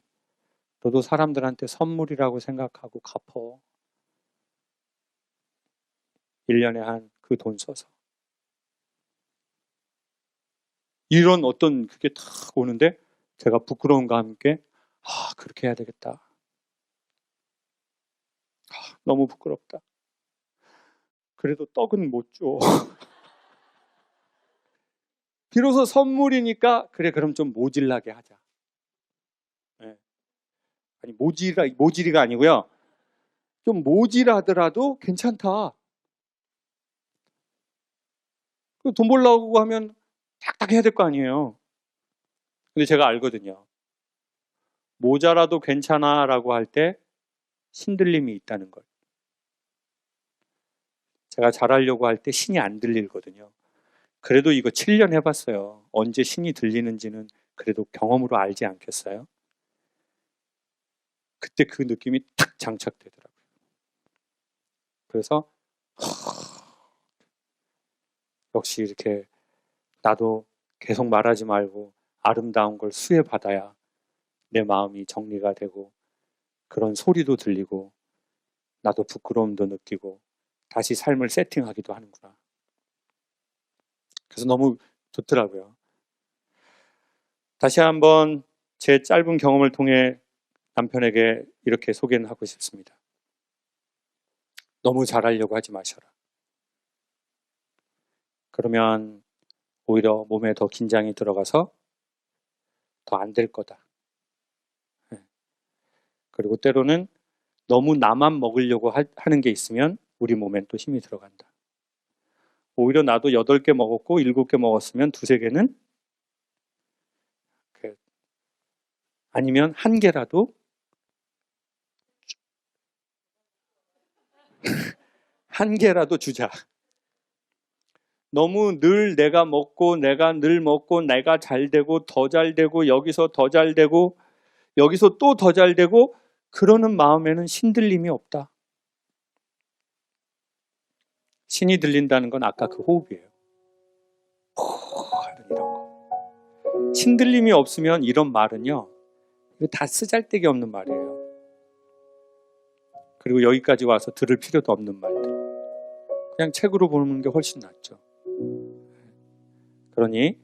너도 사람들한테 선물이라고 생각하고 갚어. 1년에 한 그 돈 써서. 이런 어떤 그게 탁 오는데 제가 부끄러움과 함께 그렇게 해야 되겠다. 너무 부끄럽다. 그래도 떡은 못 줘. 비로소 선물이니까 그래 그럼 좀 모질라게 하자. 네. 아니 모질이가 아니고요. 좀 모질하더라도 괜찮다. 돈 벌려고 하면 딱딱 해야 될 거 아니에요. 근데 제가 알거든요. 모자라도 괜찮아라고 할 때 신들림이 있다는 걸. 제가 잘하려고 할 때 신이 안 들리거든요. 그래도 이거 7년 해봤어요. 언제 신이 들리는지는 그래도 경험으로 알지 않겠어요? 그때 그 느낌이 탁 장착되더라고요. 그래서 역시 이렇게 나도 계속 말하지 말고 아름다운 걸 수혜받아야 내 마음이 정리가 되고 그런 소리도 들리고 나도 부끄러움도 느끼고 다시 삶을 세팅하기도 하는구나. 그래서 너무 좋더라고요. 다시 한번 제 짧은 경험을 통해 남편에게 이렇게 소개는 하고 싶습니다. 너무 잘하려고 하지 마셔라. 그러면 오히려 몸에 더 긴장이 들어가서 더 안 될 거다. 그리고 때로는 너무 나만 먹으려고 하는 게 있으면 우리 몸엔 또 힘이 들어간다. 오히려 나도 8개 먹었고 7개 먹었으면 2-3개는 아니면 1개라도 1개라도 주자. 너무 늘 내가 먹고 내가 늘 먹고 내가 잘 되고 더 잘 되고 여기서 더 잘 되고 여기서 또 더 잘 되고 그러는 마음에는 신들림이 없다. 신이 들린다는 건 아까 그 호흡이에요. 이런 거. 신들림이 없으면 이런 말은요. 이거 다 쓰잘데기 없는 말이에요. 그리고 여기까지 와서 들을 필요도 없는 말들. 그냥 책으로 보는 게 훨씬 낫죠. 그러니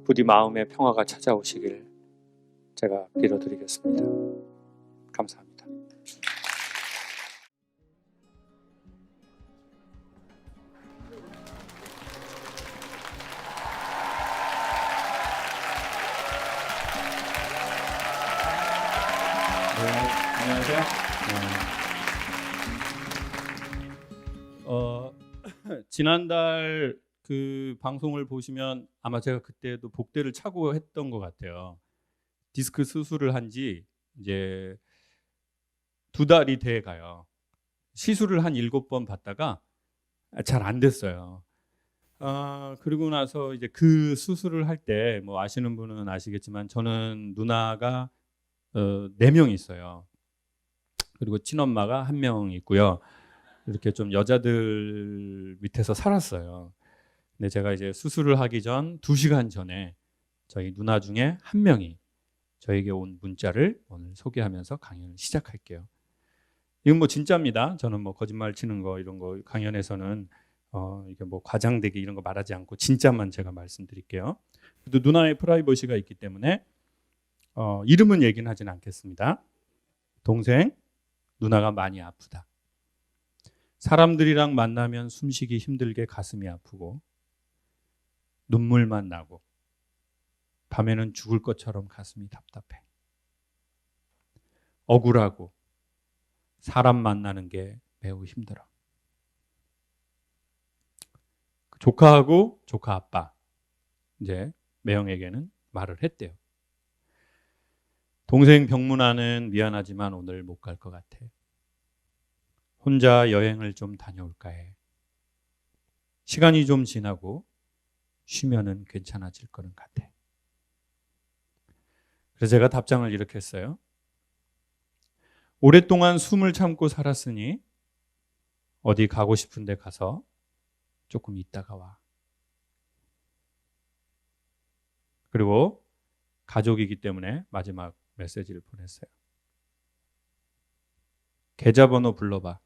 부디 마음의 평화가 찾아오시길 제가 빌어드리겠습니다. 감사합니다. 안녕하세요. 지난달 그 방송을 보시면 아마 제가 그때도 복대를 차고 했던 것 같아요. 디스크 수술을 한 지 이제 2달이 돼 가요. 시술을 한 7번 받다가 잘 안 됐어요. 그리고 나서 이제 그 수술을 할 때 뭐 아시는 분은 아시겠지만 저는 누나가 4명 있어요. 그리고 친엄마가 1명 있고요. 이렇게 좀 여자들 밑에서 살았어요. 근데 제가 이제 수술을 하기 전 2시간 전에 저희 누나 중에 1명이 저에게 온 문자를 오늘 소개하면서 강연을 시작할게요. 이건 뭐 진짜입니다. 저는 뭐 거짓말 치는 거 이런 거 강연에서는 이게 뭐 과장되게 이런 거 말하지 않고 진짜만 제가 말씀드릴게요. 또 누나의 프라이버시가 있기 때문에 이름은 얘기는 하진 않겠습니다. 동생, 누나가 많이 아프다. 사람들이랑 만나면 숨쉬기 힘들게 가슴이 아프고 눈물만 나고 밤에는 죽을 것처럼 가슴이 답답해. 억울하고 사람 만나는 게 매우 힘들어. 조카하고 조카 아빠 이제 매형에게는 말을 했대요. 동생 병문안은 미안하지만 오늘 못 갈 것 같아. 혼자 여행을 좀 다녀올까 해. 시간이 좀 지나고 쉬면은 괜찮아질 거는 같아. 그래서 제가 답장을 이렇게 했어요. 오랫동안 숨을 참고 살았으니 어디 가고 싶은데 가서 조금 있다가 와. 그리고 가족이기 때문에 마지막 메시지를 보냈어요. 계좌번호 불러봐.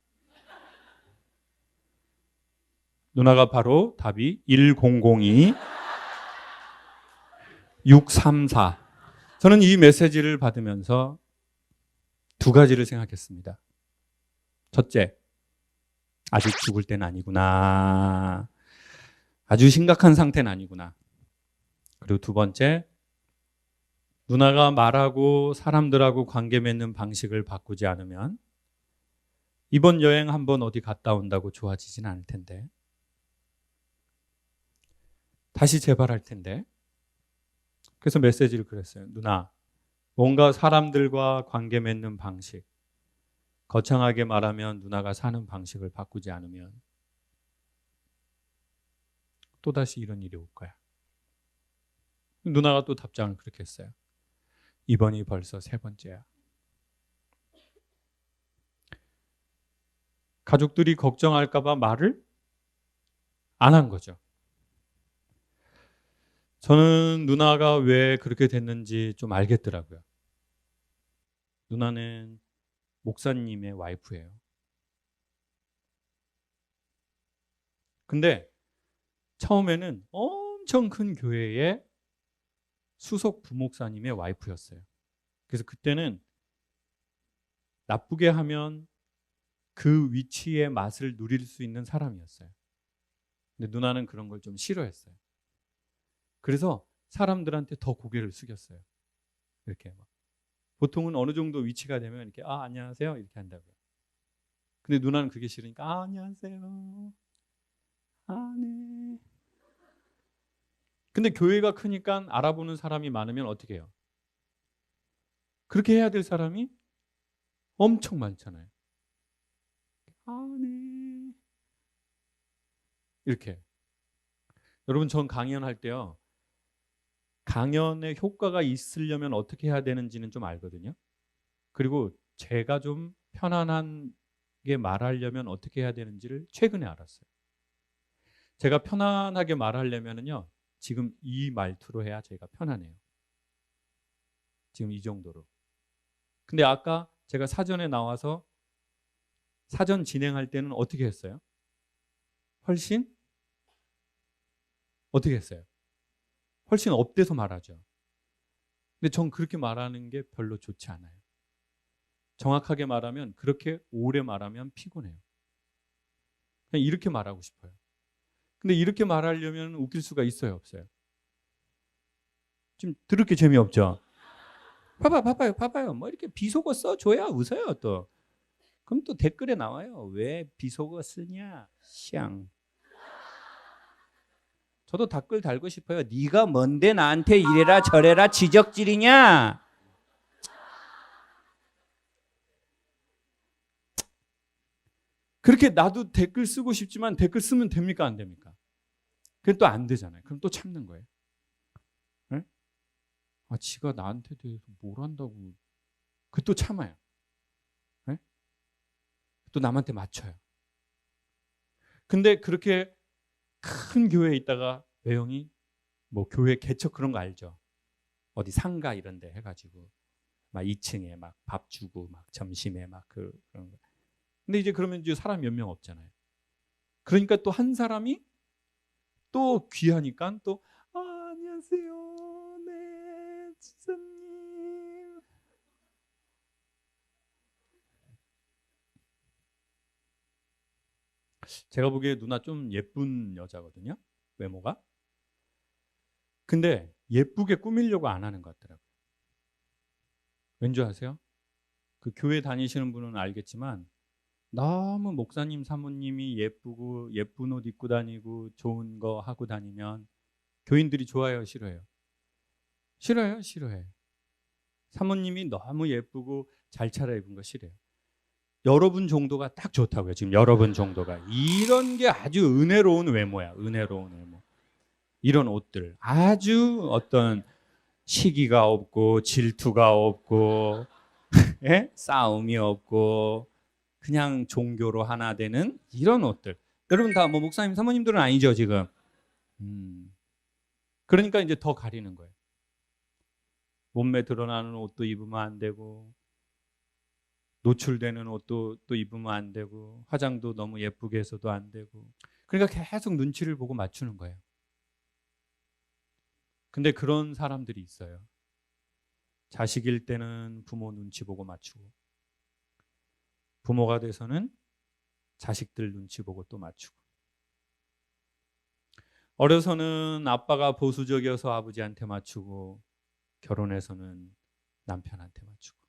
누나가 바로 답이 1002 634. 저는 이 메시지를 받으면서 두 가지를 생각했습니다. 첫째, 아직 죽을 때는 아니구나. 아주 심각한 상태는 아니구나. 그리고 두 번째, 누나가 말하고 사람들하고 관계 맺는 방식을 바꾸지 않으면 이번 여행 한번 어디 갔다 온다고 좋아지진 않을 텐데, 다시 재발할 텐데. 그래서 메시지를 그랬어요. 누나, 뭔가 사람들과 관계 맺는 방식, 거창하게 말하면 누나가 사는 방식을 바꾸지 않으면 또다시 이런 일이 올 거야. 누나가 또 답장을 그렇게 했어요. 이번이 벌써 세 번째야. 가족들이 걱정할까 봐 말을 안 한 거죠. 저는 누나가 왜 그렇게 됐는지 좀 알겠더라고요. 누나는 목사님의 와이프예요. 근데 처음에는 엄청 큰 교회의 수석 부목사님의 와이프였어요. 그래서 그때는 나쁘게 하면 그 위치의 맛을 누릴 수 있는 사람이었어요. 근데 누나는 그런 걸 좀 싫어했어요. 그래서 사람들한테 더 고개를 숙였어요. 이렇게 막. 보통은 어느 정도 위치가 되면 이렇게 안녕하세요 이렇게 한다고요. 근데 누나는 그게 싫으니까 안녕하세요. 네. 근데 교회가 크니까 알아보는 사람이 많으면 어떻게 해요? 그렇게 해야 될 사람이 엄청 많잖아요. 네. 이렇게. 여러분, 전 강연할 때요. 강연의 효과가 있으려면 어떻게 해야 되는지는 좀 알거든요. 그리고 제가 좀 편안하게 말하려면 어떻게 해야 되는지를 최근에 알았어요. 제가 편안하게 말하려면요. 지금 이 말투로 해야 제가 편안해요. 지금 이 정도로. 근데 아까 제가 사전에 나와서 사전 진행할 때는 어떻게 했어요? 훨씬 어떻게 했어요? 훨씬 업돼서 말하죠. 근데 전 그렇게 말하는 게 별로 좋지 않아요. 정확하게 말하면 그렇게 오래 말하면 피곤해요. 그냥 이렇게 말하고 싶어요. 근데 이렇게 말하려면 웃길 수가 있어요, 없어요? 좀 드럽게 재미없죠? 봐봐요. 뭐 이렇게 비속어 써줘야 웃어요, 또. 그럼 또 댓글에 나와요. 왜 비속어 쓰냐? 샹. 저도 댓글 달고 싶어요. 네가 뭔데 나한테 이래라 저래라 지적질이냐? 그렇게 나도 댓글 쓰고 싶지만 댓글 쓰면 됩니까 안 됩니까? 그게 또 안 되잖아요. 그럼 또 참는 거예요. 네? 지가 나한테 대해서 뭘 한다고. 그 또 참아요. 네? 또 남한테 맞춰요. 근데 그렇게 큰 교회에 있다가 외형이 뭐 교회 개척 그런 거 알죠? 어디 상가 이런 데 해가지고 막 2층에 막 밥 주고 막 점심에 막 그런 거. 근데 이제 그러면 이제 사람 몇 명 없잖아요. 그러니까 또 한 사람이 또 귀하니까 또 안녕하세요. 네, 지사님. 제가 보기에 누나 좀 예쁜 여자거든요. 외모가. 근데 예쁘게 꾸미려고 안 하는 것 같더라고요. 왠지 아세요? 그 교회 다니시는 분은 알겠지만 너무 목사님 사모님이 예쁘고 예쁜 옷 입고 다니고 좋은 거 하고 다니면 교인들이 좋아해요, 싫어해요? 싫어해요. 사모님이 너무 예쁘고 잘 차려입은 거 싫어요. 여러분 정도가 딱 좋다고요. 지금 여러분 정도가. 이런 게 아주 은혜로운 외모야. 은혜로운 외모. 이런 옷들. 아주 어떤 시기가 없고 질투가 없고 예? 싸움이 없고 그냥 종교로 하나 되는 이런 옷들. 여러분 다 뭐 목사님 사모님들은 아니죠 지금. 그러니까 이제 더 가리는 거예요. 몸매 드러나는 옷도 입으면 안 되고, 노출되는 옷도 또 입으면 안 되고, 화장도 너무 예쁘게 해서도 안 되고. 그러니까 계속 눈치를 보고 맞추는 거예요. 근데 그런 사람들이 있어요. 자식일 때는 부모 눈치 보고 맞추고, 부모가 돼서는 자식들 눈치 보고 또 맞추고, 어려서는 아빠가 보수적이어서 아버지한테 맞추고, 결혼해서는 남편한테 맞추고,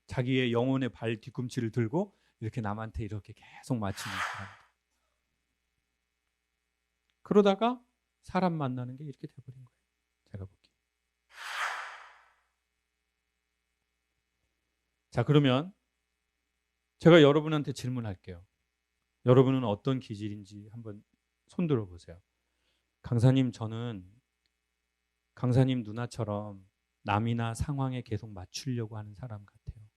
자기의 영혼의 발 뒤꿈치를 들고 이렇게 남한테 이렇게 계속 맞추는 사람. 그러다가 사람 만나는 게 이렇게 돼버린 거예요. 제가 보기에. 자, 그러면 제가 여러분한테 질문할게요. 여러분은 어떤 기질인지 한번 손 들어보세요. 강사님, 저는 강사님 누나처럼 남이나 상황에 계속 맞추려고 하는 사람 같아요.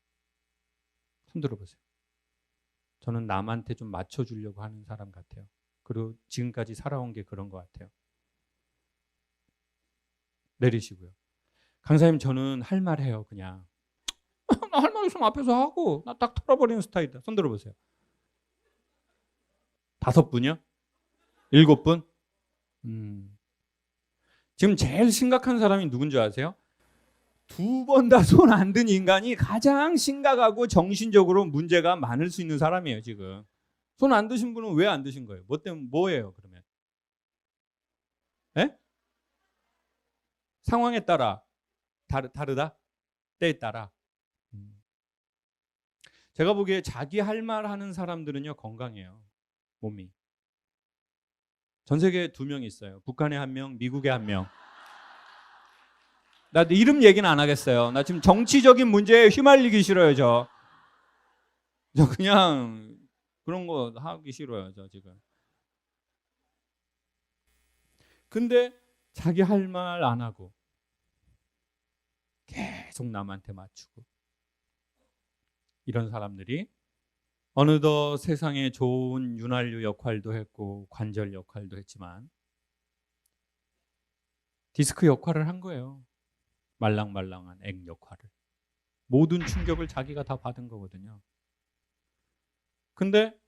손 들어보세요. 저는 남한테 좀 맞춰주려고 하는 사람 같아요. 그리고 지금까지 살아온 게 그런 것 같아요. 내리시고요. 강사님, 저는 할 말 해요, 그냥. 나 할 말 있으면 앞에서 하고, 나 딱 털어버리는 스타일이다. 손 들어보세요. 5분이요? 7분? 지금 제일 심각한 사람이 누군지 아세요? 2번 다 손 안 든 인간이 가장 심각하고 정신적으로 문제가 많을 수 있는 사람이에요, 지금. 손 안 드신 분은 왜 안 드신 거예요? 뭐 때문에, 뭐예요, 그러면? 예? 상황에 따라 다르다? 때에 따라. 제가 보기에 자기 할 말 하는 사람들은요, 건강해요, 몸이. 전 세계에 2명 있어요. 북한에 1명, 미국에 1명. 나 이름 얘기는 안 하겠어요. 나 지금 정치적인 문제에 휘말리기 싫어요, 저. 저 그냥 그런 거 하기 싫어요, 저 지금. 근데 자기 할 말 안 하고 계속 남한테 맞추고, 이런 사람들이 어느덧 세상에 좋은 윤활유 역할도 했고 관절 역할도 했지만 디스크 역할을 한 거예요. 말랑말랑한 액 역할을. 모든 충격을 자기가 다 받은 거거든요. 근데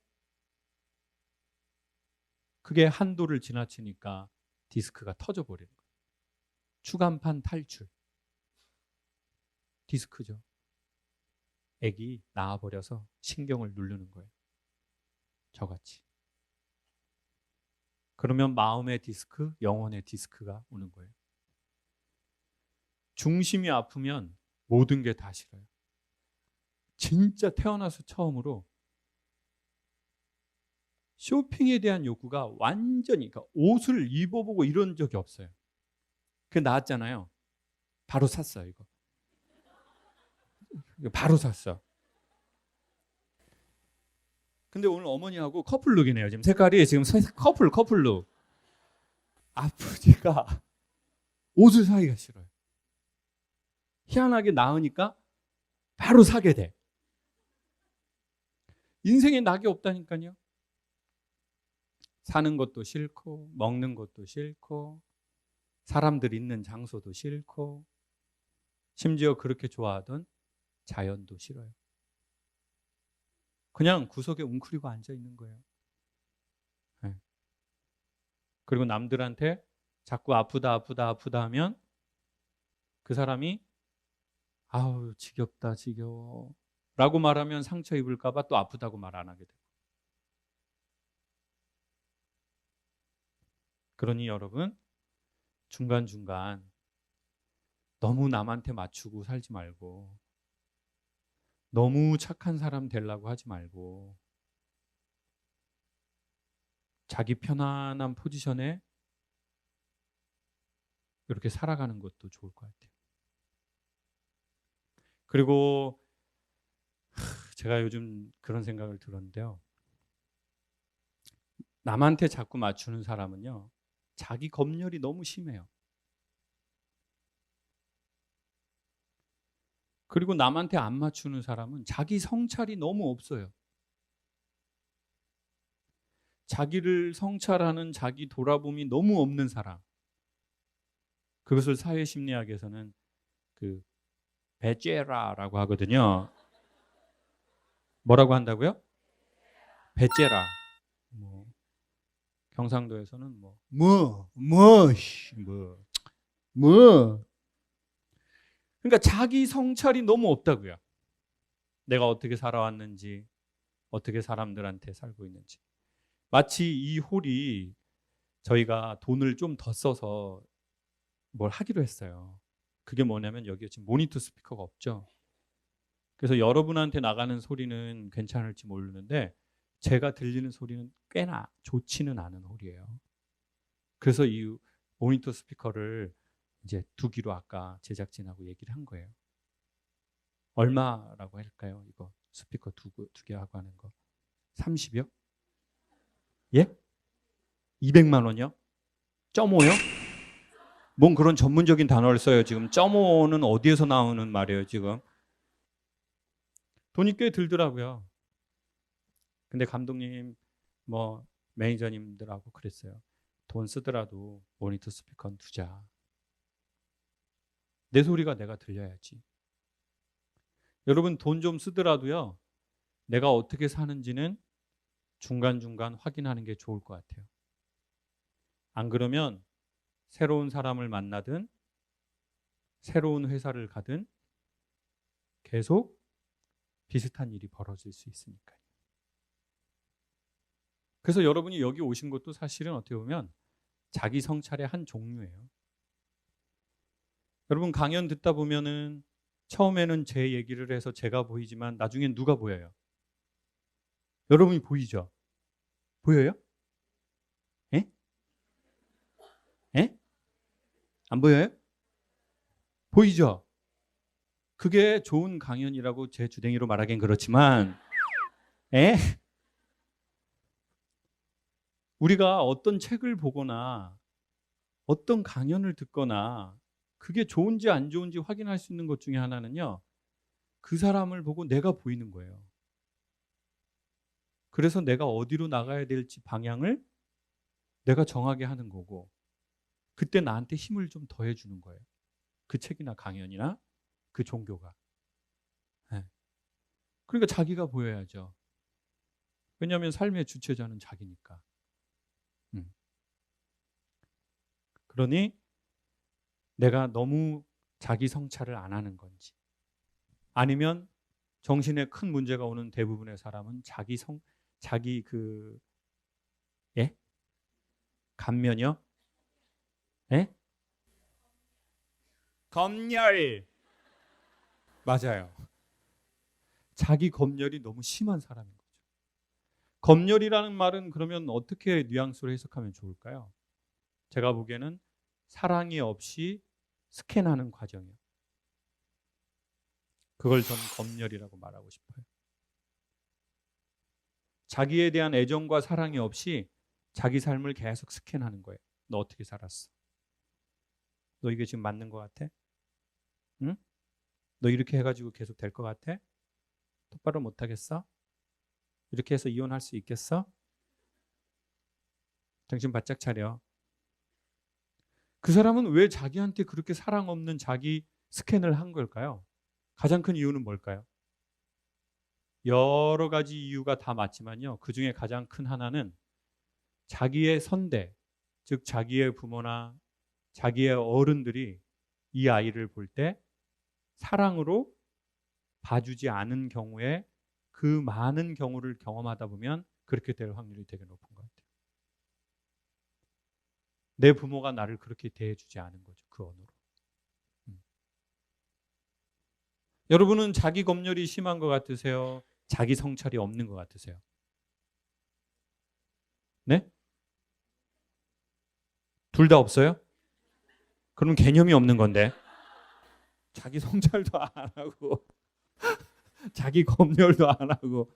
그게 한도를 지나치니까 디스크가 터져버리는 거예요. 추간판 탈출. 디스크죠. 액이 나와버려서 신경을 누르는 거예요. 저같이. 그러면 마음의 디스크, 영혼의 디스크가 오는 거예요. 중심이 아프면 모든 게 다 싫어요. 진짜 태어나서 처음으로 쇼핑에 대한 욕구가 완전히, 그러니까 옷을 입어보고 이런 적이 없어요. 그 나왔잖아요. 바로 샀어요, 이거. 바로 샀어. 근데 오늘 어머니하고 커플룩이네요. 지금 색깔이 지금 커플룩. 아프니까 옷을 사기가 싫어요. 희한하게 나으니까 바로 사게 돼. 인생에 낙이 없다니까요. 사는 것도 싫고, 먹는 것도 싫고, 사람들 있는 장소도 싫고, 심지어 그렇게 좋아하던 자연도 싫어요. 그냥 구석에 웅크리고 앉아 있는 거예요. 네. 그리고 남들한테 자꾸 아프다 하면 그 사람이 아우 지겹다 지겨워 라고 말하면 상처 입을까 봐 또 아프다고 말 안 하게 돼요. 그러니 여러분, 중간중간 너무 남한테 맞추고 살지 말고, 너무 착한 사람 되려고 하지 말고, 자기 편안한 포지션에 이렇게 살아가는 것도 좋을 것 같아요. 그리고 제가 요즘 그런 생각을 들었는데요. 남한테 자꾸 맞추는 사람은요, 자기 검열이 너무 심해요. 그리고 남한테 안 맞추는 사람은 자기 성찰이 너무 없어요. 자기를 성찰하는 자기 돌아봄이 너무 없는 사람. 그것을 사회심리학에서는 그 베제라라고 하거든요. 뭐라고 한다고요? 베제라. 뭐 경상도에서는 뭐. 그러니까 자기 성찰이 너무 없다고요. 내가 어떻게 살아왔는지, 어떻게 사람들한테 살고 있는지. 마치 이 홀이 저희가 돈을 좀 더 써서 뭘 하기로 했어요. 그게 뭐냐면 여기에 지금 모니터 스피커가 없죠. 그래서 여러분한테 나가는 소리는 괜찮을지 모르는데 제가 들리는 소리는 꽤나 좋지는 않은 홀이에요. 그래서 이 모니터 스피커를 이제 두기로 아까 제작진하고 얘기를 한 거예요. 얼마라고 할까요? 이거 스피커 두 개 하고 하는 거. 30여? 예? 200만 원이요? 0.5요? 뭔 그런 전문적인 단어를 써요. 지금 0.5는 어디에서 나오는 말이에요, 지금? 돈이 꽤 들더라고요. 근데 감독님, 뭐 매니저님들하고 그랬어요. 돈 쓰더라도 모니터 스피커는 두자. 내 소리가 내가 들려야지. 여러분 돈 좀 쓰더라도요. 내가 어떻게 사는지는 중간중간 확인하는 게 좋을 것 같아요. 안 그러면 새로운 사람을 만나든 새로운 회사를 가든 계속 비슷한 일이 벌어질 수 있으니까요. 그래서 여러분이 여기 오신 것도 사실은 어떻게 보면 자기 성찰의 한 종류예요. 여러분 강연 듣다 보면은 처음에는 제 얘기를 해서 제가 보이지만 나중엔 누가 보여요? 여러분이 보이죠? 보여요? 예? 예? 안 보여요? 보이죠? 그게 좋은 강연이라고 제 주댕이로 말하긴 그렇지만 예? 우리가 어떤 책을 보거나 어떤 강연을 듣거나 그게 좋은지 안 좋은지 확인할 수 있는 것 중에 하나는요. 그 사람을 보고 내가 보이는 거예요. 그래서 내가 어디로 나가야 될지 방향을 내가 정하게 하는 거고 그때 나한테 힘을 좀 더해 주는 거예요. 그 책이나 강연이나 그 종교가. 네. 그러니까 자기가 보여야죠. 왜냐하면 삶의 주체자는 자기니까. 그러니 내가 너무 자기 성찰을 안 하는 건지 아니면 정신에 큰 문제가 오는 대부분의 사람은 자기 예? 감면이요? 예? 검열. 맞아요. 자기 검열이 너무 심한 사람인 거죠. 검열이라는 말은 그러면 어떻게 뉘앙스로 해석하면 좋을까요? 제가 보기에는 사랑이 없이 스캔하는 과정이에요. 그걸 저는 검열이라고 말하고 싶어요. 자기에 대한 애정과 사랑이 없이 자기 삶을 계속 스캔하는 거예요. 너 어떻게 살았어? 너 이게 지금 맞는 것 같아? 응? 너 이렇게 해가지고 계속 될 것 같아? 똑바로 못하겠어? 이렇게 해서 이혼할 수 있겠어? 정신 바짝 차려. 그 사람은 왜 자기한테 그렇게 사랑 없는 자기 스캔을 한 걸까요? 가장 큰 이유는 뭘까요? 여러 가지 이유가 다 맞지만요. 그 중에 가장 큰 하나는 자기의 선대, 즉 자기의 부모나 자기의 어른들이 이 아이를 볼 때 사랑으로 봐주지 않은 경우에 그 많은 경우를 경험하다 보면 그렇게 될 확률이 되게 높은 것 같아요. 내 부모가 나를 그렇게 대해주지 않은 거죠. 그 언어로. 여러분은 자기 검열이 심한 것 같으세요? 자기 성찰이 없는 것 같으세요? 네? 둘 다 없어요? 그럼 개념이 없는 건데. 자기 성찰도 안 하고 자기 검열도 안 하고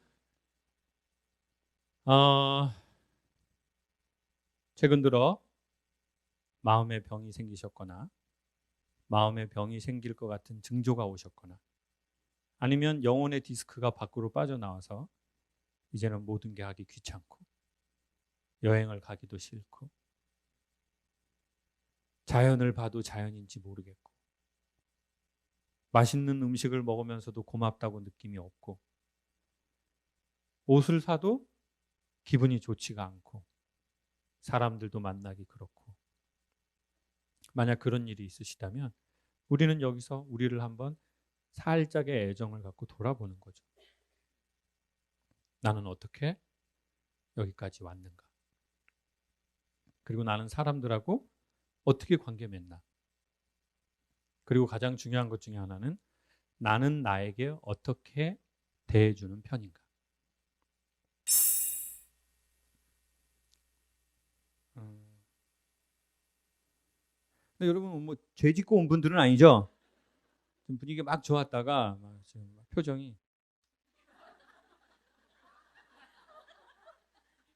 최근 들어 마음의 병이 생기셨거나 마음의 병이 생길 것 같은 징조가 오셨거나 아니면 영혼의 디스크가 밖으로 빠져나와서 이제는 모든 게 하기 귀찮고 여행을 가기도 싫고 자연을 봐도 자연인지 모르겠고, 맛있는 음식을 먹으면서도 고맙다고 느낌이 없고, 옷을 사도 기분이 좋지가 않고, 사람들도 만나기 그렇고. 만약 그런 일이 있으시다면 우리는 여기서 우리를 한번 살짝의 애정을 갖고 돌아보는 거죠. 나는 어떻게 여기까지 왔는가? 그리고 나는 사람들하고 어떻게 관계 맺나? 그리고 가장 중요한 것 중에 하나는 나는 나에게 어떻게 대해주는 편인가? 근데 여러분 뭐 죄 짓고 온 분들은 아니죠? 좀 분위기가 막 좋았다가 막 지금 표정이,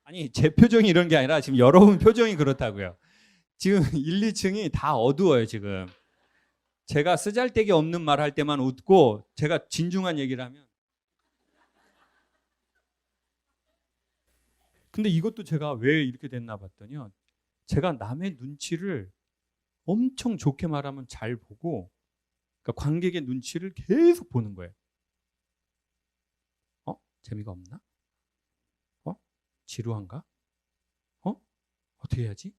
아니 제 표정이 이런 게 아니라 지금 여러분 표정이 그렇다고요. 지금 1, 2층이 다 어두워요 지금. 제가 쓰잘데기 없는 말 할 때만 웃고 제가 진중한 얘기를 하면. 근데 이것도 제가 왜 이렇게 됐나 봤더니요, 제가 남의 눈치를 엄청 좋게 말하면 잘 보고, 그러니까 관객의 눈치를 계속 보는 거예요. 재미가 없나? 지루한가? 어떻게 해야지?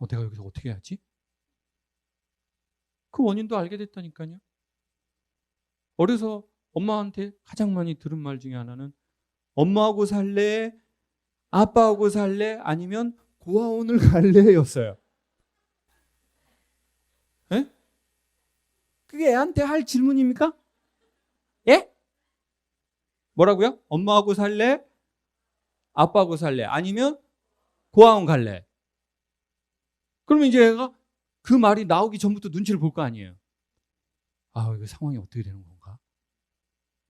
내가 여기서 어떻게 해야지? 그 원인도 알게 됐다니까요. 어려서 엄마한테 가장 많이 들은 말 중에 하나는 엄마하고 살래? 아빠하고 살래? 아니면 고아원을 갈래? 였어요. 에? 그게 애한테 할 질문입니까? 예? 뭐라고요? 엄마하고 살래? 아빠하고 살래? 아니면 고아원 갈래? 그러면 이제 애가 그 말이 나오기 전부터 눈치를 볼 거 아니에요. 이거 상황이 어떻게 되는 건가?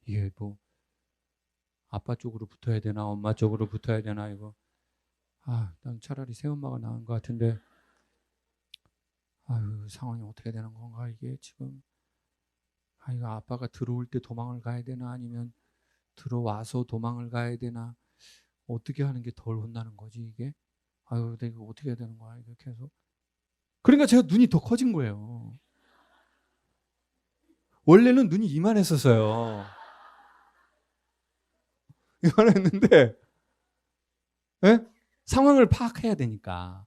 이게 뭐 아빠 쪽으로 붙어야 되나 엄마 쪽으로 붙어야 되나, 이거 난 차라리 새엄마가 나은 것 같은데, 상황이 어떻게 되는 건가 이게 지금. 이거 아빠가 들어올 때 도망을 가야 되나 아니면 들어와서 도망을 가야 되나, 어떻게 하는 게 덜 혼나는 거지 이게. 내가 어떻게 해야 되는 거야 이거 계속. 그러니까 제가 눈이 더 커진 거예요. 원래는 눈이 이만했었어요. 이만했는데, 예? 상황을 파악해야 되니까.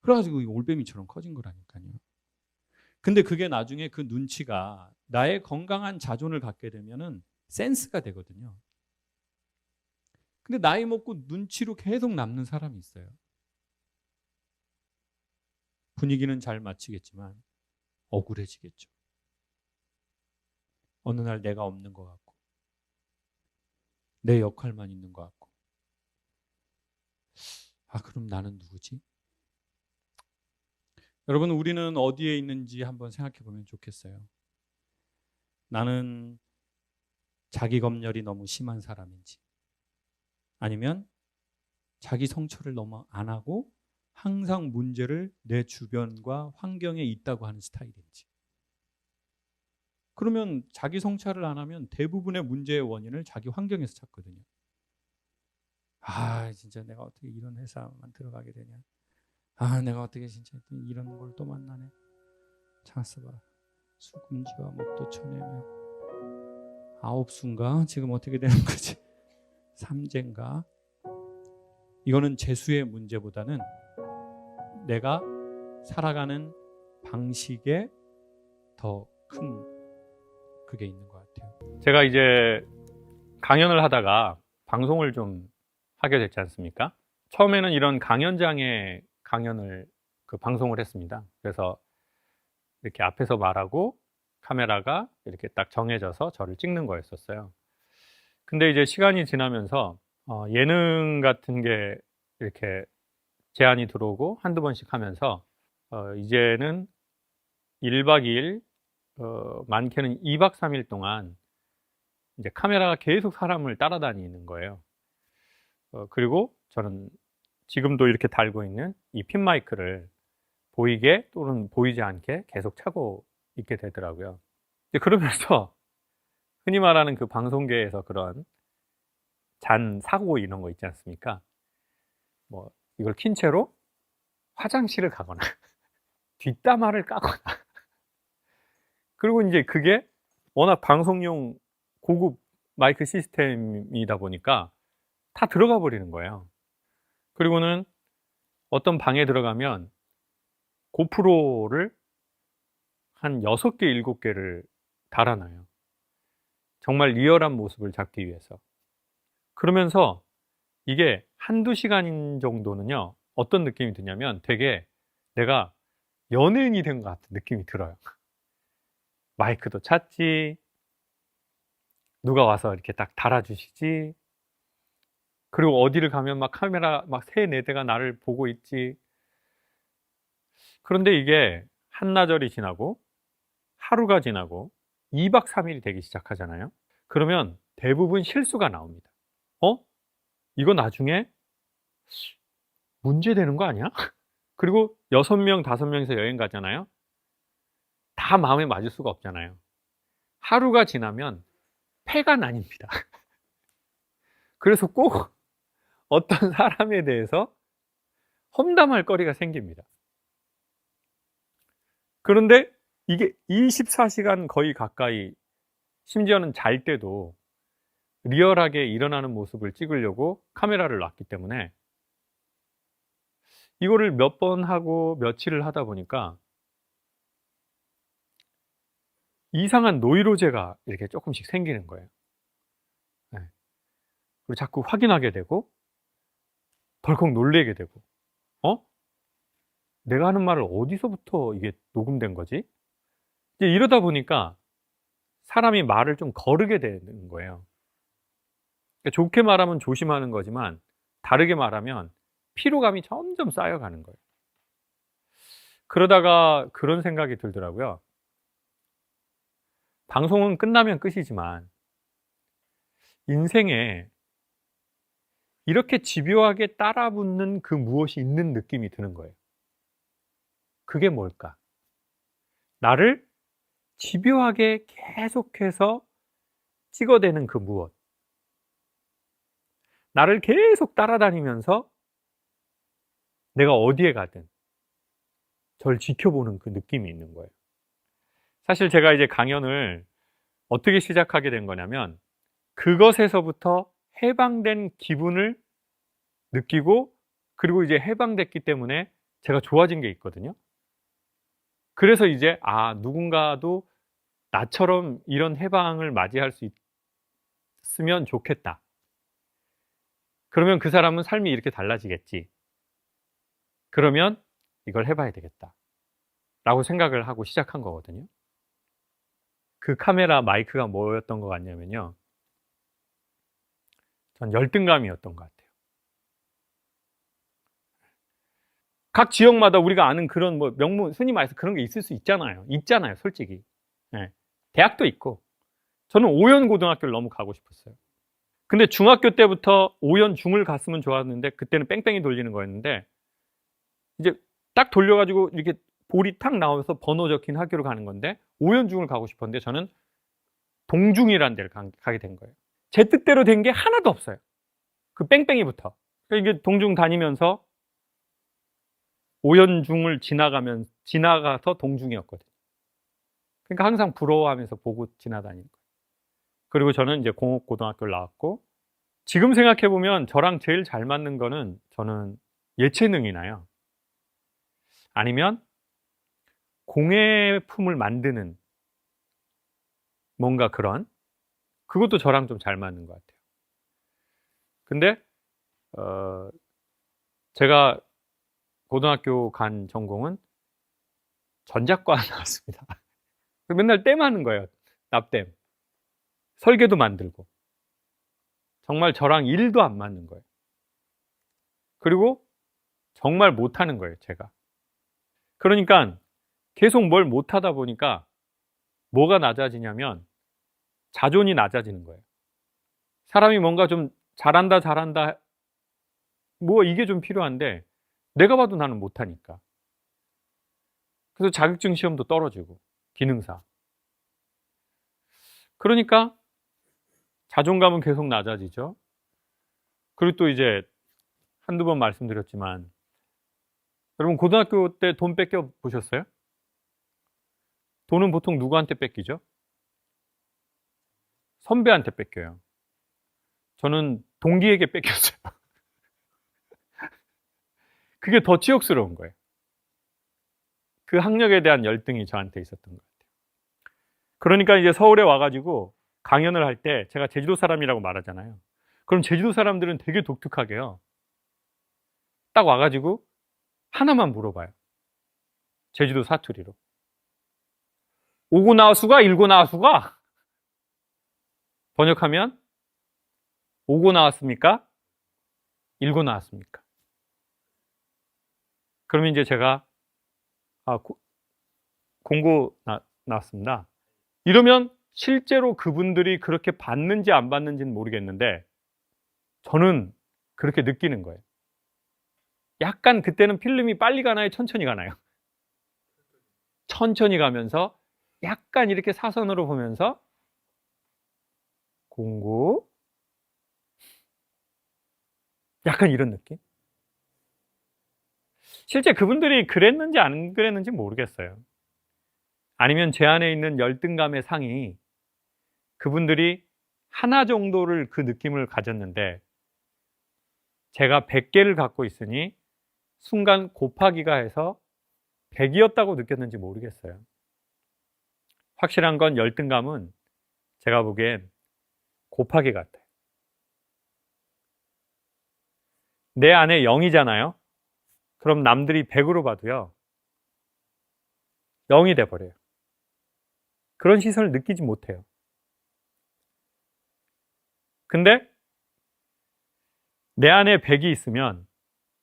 그래가지고 올빼미처럼 커진 거라니까요. 근데 그게 나중에 그 눈치가 나의 건강한 자존을 갖게 되면은 센스가 되거든요. 근데 나이 먹고 눈치로 계속 남는 사람이 있어요. 분위기는 잘 맞추겠지만 억울해지겠죠. 어느 날 내가 없는 것 같고, 내 역할만 있는 것 같고, 그럼 나는 누구지? 여러분, 우리는 어디에 있는지 한번 생각해 보면 좋겠어요. 나는 자기 검열이 너무 심한 사람인지, 아니면 자기 성찰을 너무 안 하고 항상 문제를 내 주변과 환경에 있다고 하는 스타일인지. 그러면 자기 성찰을 안 하면 대부분의 문제의 원인을 자기 환경에서 찾거든요. 진짜 내가 어떻게 이런 회사만 들어가게 되냐. 내가 어떻게 진짜 이런 걸 또 만나네. 찾았어 봐. 수금지와 목도 쳐내며 9수인가? 지금 어떻게 되는 거지? 3제인가? 이거는 재수의 문제보다는 내가 살아가는 방식에 더 큰 그게 있는 것 같아요. 제가 이제 강연을 하다가 방송을 좀 하게 됐지 않습니까? 처음에는 이런 강연장에 강연을 방송을 했습니다. 그래서 이렇게 앞에서 말하고 카메라가 이렇게 딱 정해져서 저를 찍는 거였었어요. 근데 이제 시간이 지나면서 예능 같은 게 이렇게 제안이 들어오고 한두 번씩 하면서 이제는 1박 2일, 많게는 2박 3일 동안 이제 카메라가 계속 사람을 따라다니는 거예요. 그리고 저는 지금도 이렇게 달고 있는 이 핀 마이크를 보이게 또는 보이지 않게 계속 차고 있게 되더라고요. 그러면서 흔히 말하는 그 방송계에서 그런 잔 사고 이런 거 있지 않습니까? 뭐 이걸 킨 채로 화장실을 가거나 뒷담화를 까거나 그리고 이제 그게 워낙 방송용 고급 마이크 시스템이다 보니까 다 들어가 버리는 거예요. 그리고는 어떤 방에 들어가면 고프로를 한 6개, 7개를 달아놔요. 정말 리얼한 모습을 잡기 위해서. 그러면서 이게 한두 시간 정도는요, 어떤 느낌이 드냐면 되게 내가 연예인이 된 것 같은 느낌이 들어요. 마이크도 찾지, 누가 와서 이렇게 딱 달아주시지, 그리고 어디를 가면 막 카메라 막 3, 4대가 나를 보고 있지. 그런데 이게 한나절이 지나고 하루가 지나고 2박 3일이 되기 시작하잖아요. 그러면 대부분 실수가 나옵니다. 이거 나중에 문제되는 거 아니야? 그리고 6명, 5명이서 여행 가잖아요. 다 마음에 맞을 수가 없잖아요. 하루가 지나면 패가 나뉩니다. 그래서 꼭 어떤 사람에 대해서 험담할 거리가 생깁니다. 그런데 이게 24시간 거의 가까이, 심지어는 잘 때도 리얼하게 일어나는 모습을 찍으려고 카메라를 놨기 때문에 이거를 몇 번 하고 며칠을 하다 보니까 이상한 노이로제가 이렇게 조금씩 생기는 거예요. 네. 그리고 자꾸 확인하게 되고 덜컥 놀래게 되고, 내가 하는 말을 어디서부터 이게 녹음된 거지? 이제 이러다 보니까 사람이 말을 좀 거르게 되는 거예요. 그러니까 좋게 말하면 조심하는 거지만 다르게 말하면 피로감이 점점 쌓여가는 거예요. 그러다가 그런 생각이 들더라고요. 방송은 끝나면 끝이지만 인생에 이렇게 집요하게 따라붙는 그 무엇이 있는 느낌이 드는 거예요. 그게 뭘까? 나를 집요하게 계속해서 찍어대는 그 무엇. 나를 계속 따라다니면서 내가 어디에 가든 저를 지켜보는 그 느낌이 있는 거예요. 사실 제가 이제 강연을 어떻게 시작하게 된 거냐면 그것에서부터 해방된 기분을 느끼고, 그리고 이제 해방됐기 때문에 제가 좋아진 게 있거든요. 그래서 이제 누군가도 나처럼 이런 해방을 맞이할 수 있으면 좋겠다. 그러면 그 사람은 삶이 이렇게 달라지겠지. 그러면 이걸 해봐야 되겠다 라고 생각을 하고 시작한 거거든요. 그 카메라 마이크가 뭐였던 것 같냐면요, 전 열등감이었던 것 같아요. 각 지역마다 우리가 아는 그런 뭐 명문, 흔히 말해서 그런 게 있을 수 있잖아요. 솔직히. 네. 대학도 있고. 저는 오연 고등학교를 너무 가고 싶었어요. 근데 중학교 때부터 오연 중을 갔으면 좋았는데 그때는 뺑뺑이 돌리는 거였는데, 이제 딱 돌려가지고 이렇게 볼이 탁 나와서 번호 적힌 학교로 가는 건데 오연 중을 가고 싶었는데 저는 동중이라는 데를 가게 된 거예요. 제 뜻대로 된 게 하나도 없어요. 그 뺑뺑이부터. 그러니까 이게 동중 다니면서 오연중을 지나가서 동중이었거든요. 그러니까 항상 부러워하면서 보고 지나다니는 거예요. 그리고 저는 이제 공업고등학교를 나왔고, 지금 생각해보면 저랑 제일 잘 맞는 거는 저는 예체능이나요, 아니면 공예품을 만드는 뭔가 그것도 저랑 좀 잘 맞는 것 같아요. 근데 제가 고등학교 간 전공은 전자과 나왔습니다. 맨날 땜하는 거예요. 납땜. 설계도 만들고. 정말 저랑 일도 안 맞는 거예요. 그리고 정말 못하는 거예요, 제가. 그러니까 계속 뭘 못하다 보니까 뭐가 낮아지냐면 자존이 낮아지는 거예요. 사람이 뭔가 좀 잘한다 뭐 이게 좀 필요한데 내가 봐도 나는 못하니까. 그래서 자격증 시험도 떨어지고, 기능사. 그러니까 자존감은 계속 낮아지죠. 그리고 또 이제 한두 번 말씀드렸지만 여러분 고등학교 때 돈 뺏겨 보셨어요? 돈은 보통 누구한테 뺏기죠? 선배한테 뺏겨요. 저는 동기에게 뺏겼어요. 그게 더 치욕스러운 거예요. 그 학력에 대한 열등이 저한테 있었던 것 같아요. 그러니까 이제 서울에 와가지고 강연을 할 때 제가 제주도 사람이라고 말하잖아요. 그럼 제주도 사람들은 되게 독특하게요. 딱 와가지고 하나만 물어봐요. 제주도 사투리로. 오고 나와수가 일고 나와수가 번역하면 오고 나왔습니까? 일고 나왔습니까? 그러면 이제 제가 공고 나왔습니다. 이러면 실제로 그분들이 그렇게 받는지 안 받는지는 모르겠는데 저는 그렇게 느끼는 거예요. 약간 그때는 필름이 빨리 가나요? 천천히 가나요? 천천히 가면서 약간 이렇게 사선으로 보면서 공고 약간 이런 느낌? 실제 그분들이 그랬는지 안 그랬는지 모르겠어요. 아니면 제 안에 있는 열등감의 상이 그분들이 하나 정도를 그 느낌을 가졌는데 제가 100개를 갖고 있으니 순간 곱하기가 해서 100이었다고 느꼈는지 모르겠어요. 확실한 건 열등감은 제가 보기엔 곱하기 같아요. 내 안에 0이잖아요. 그럼 남들이 100으로 봐도요 0이 돼버려요. 그런 시선을 느끼지 못해요. 근데 내 안에 100이 있으면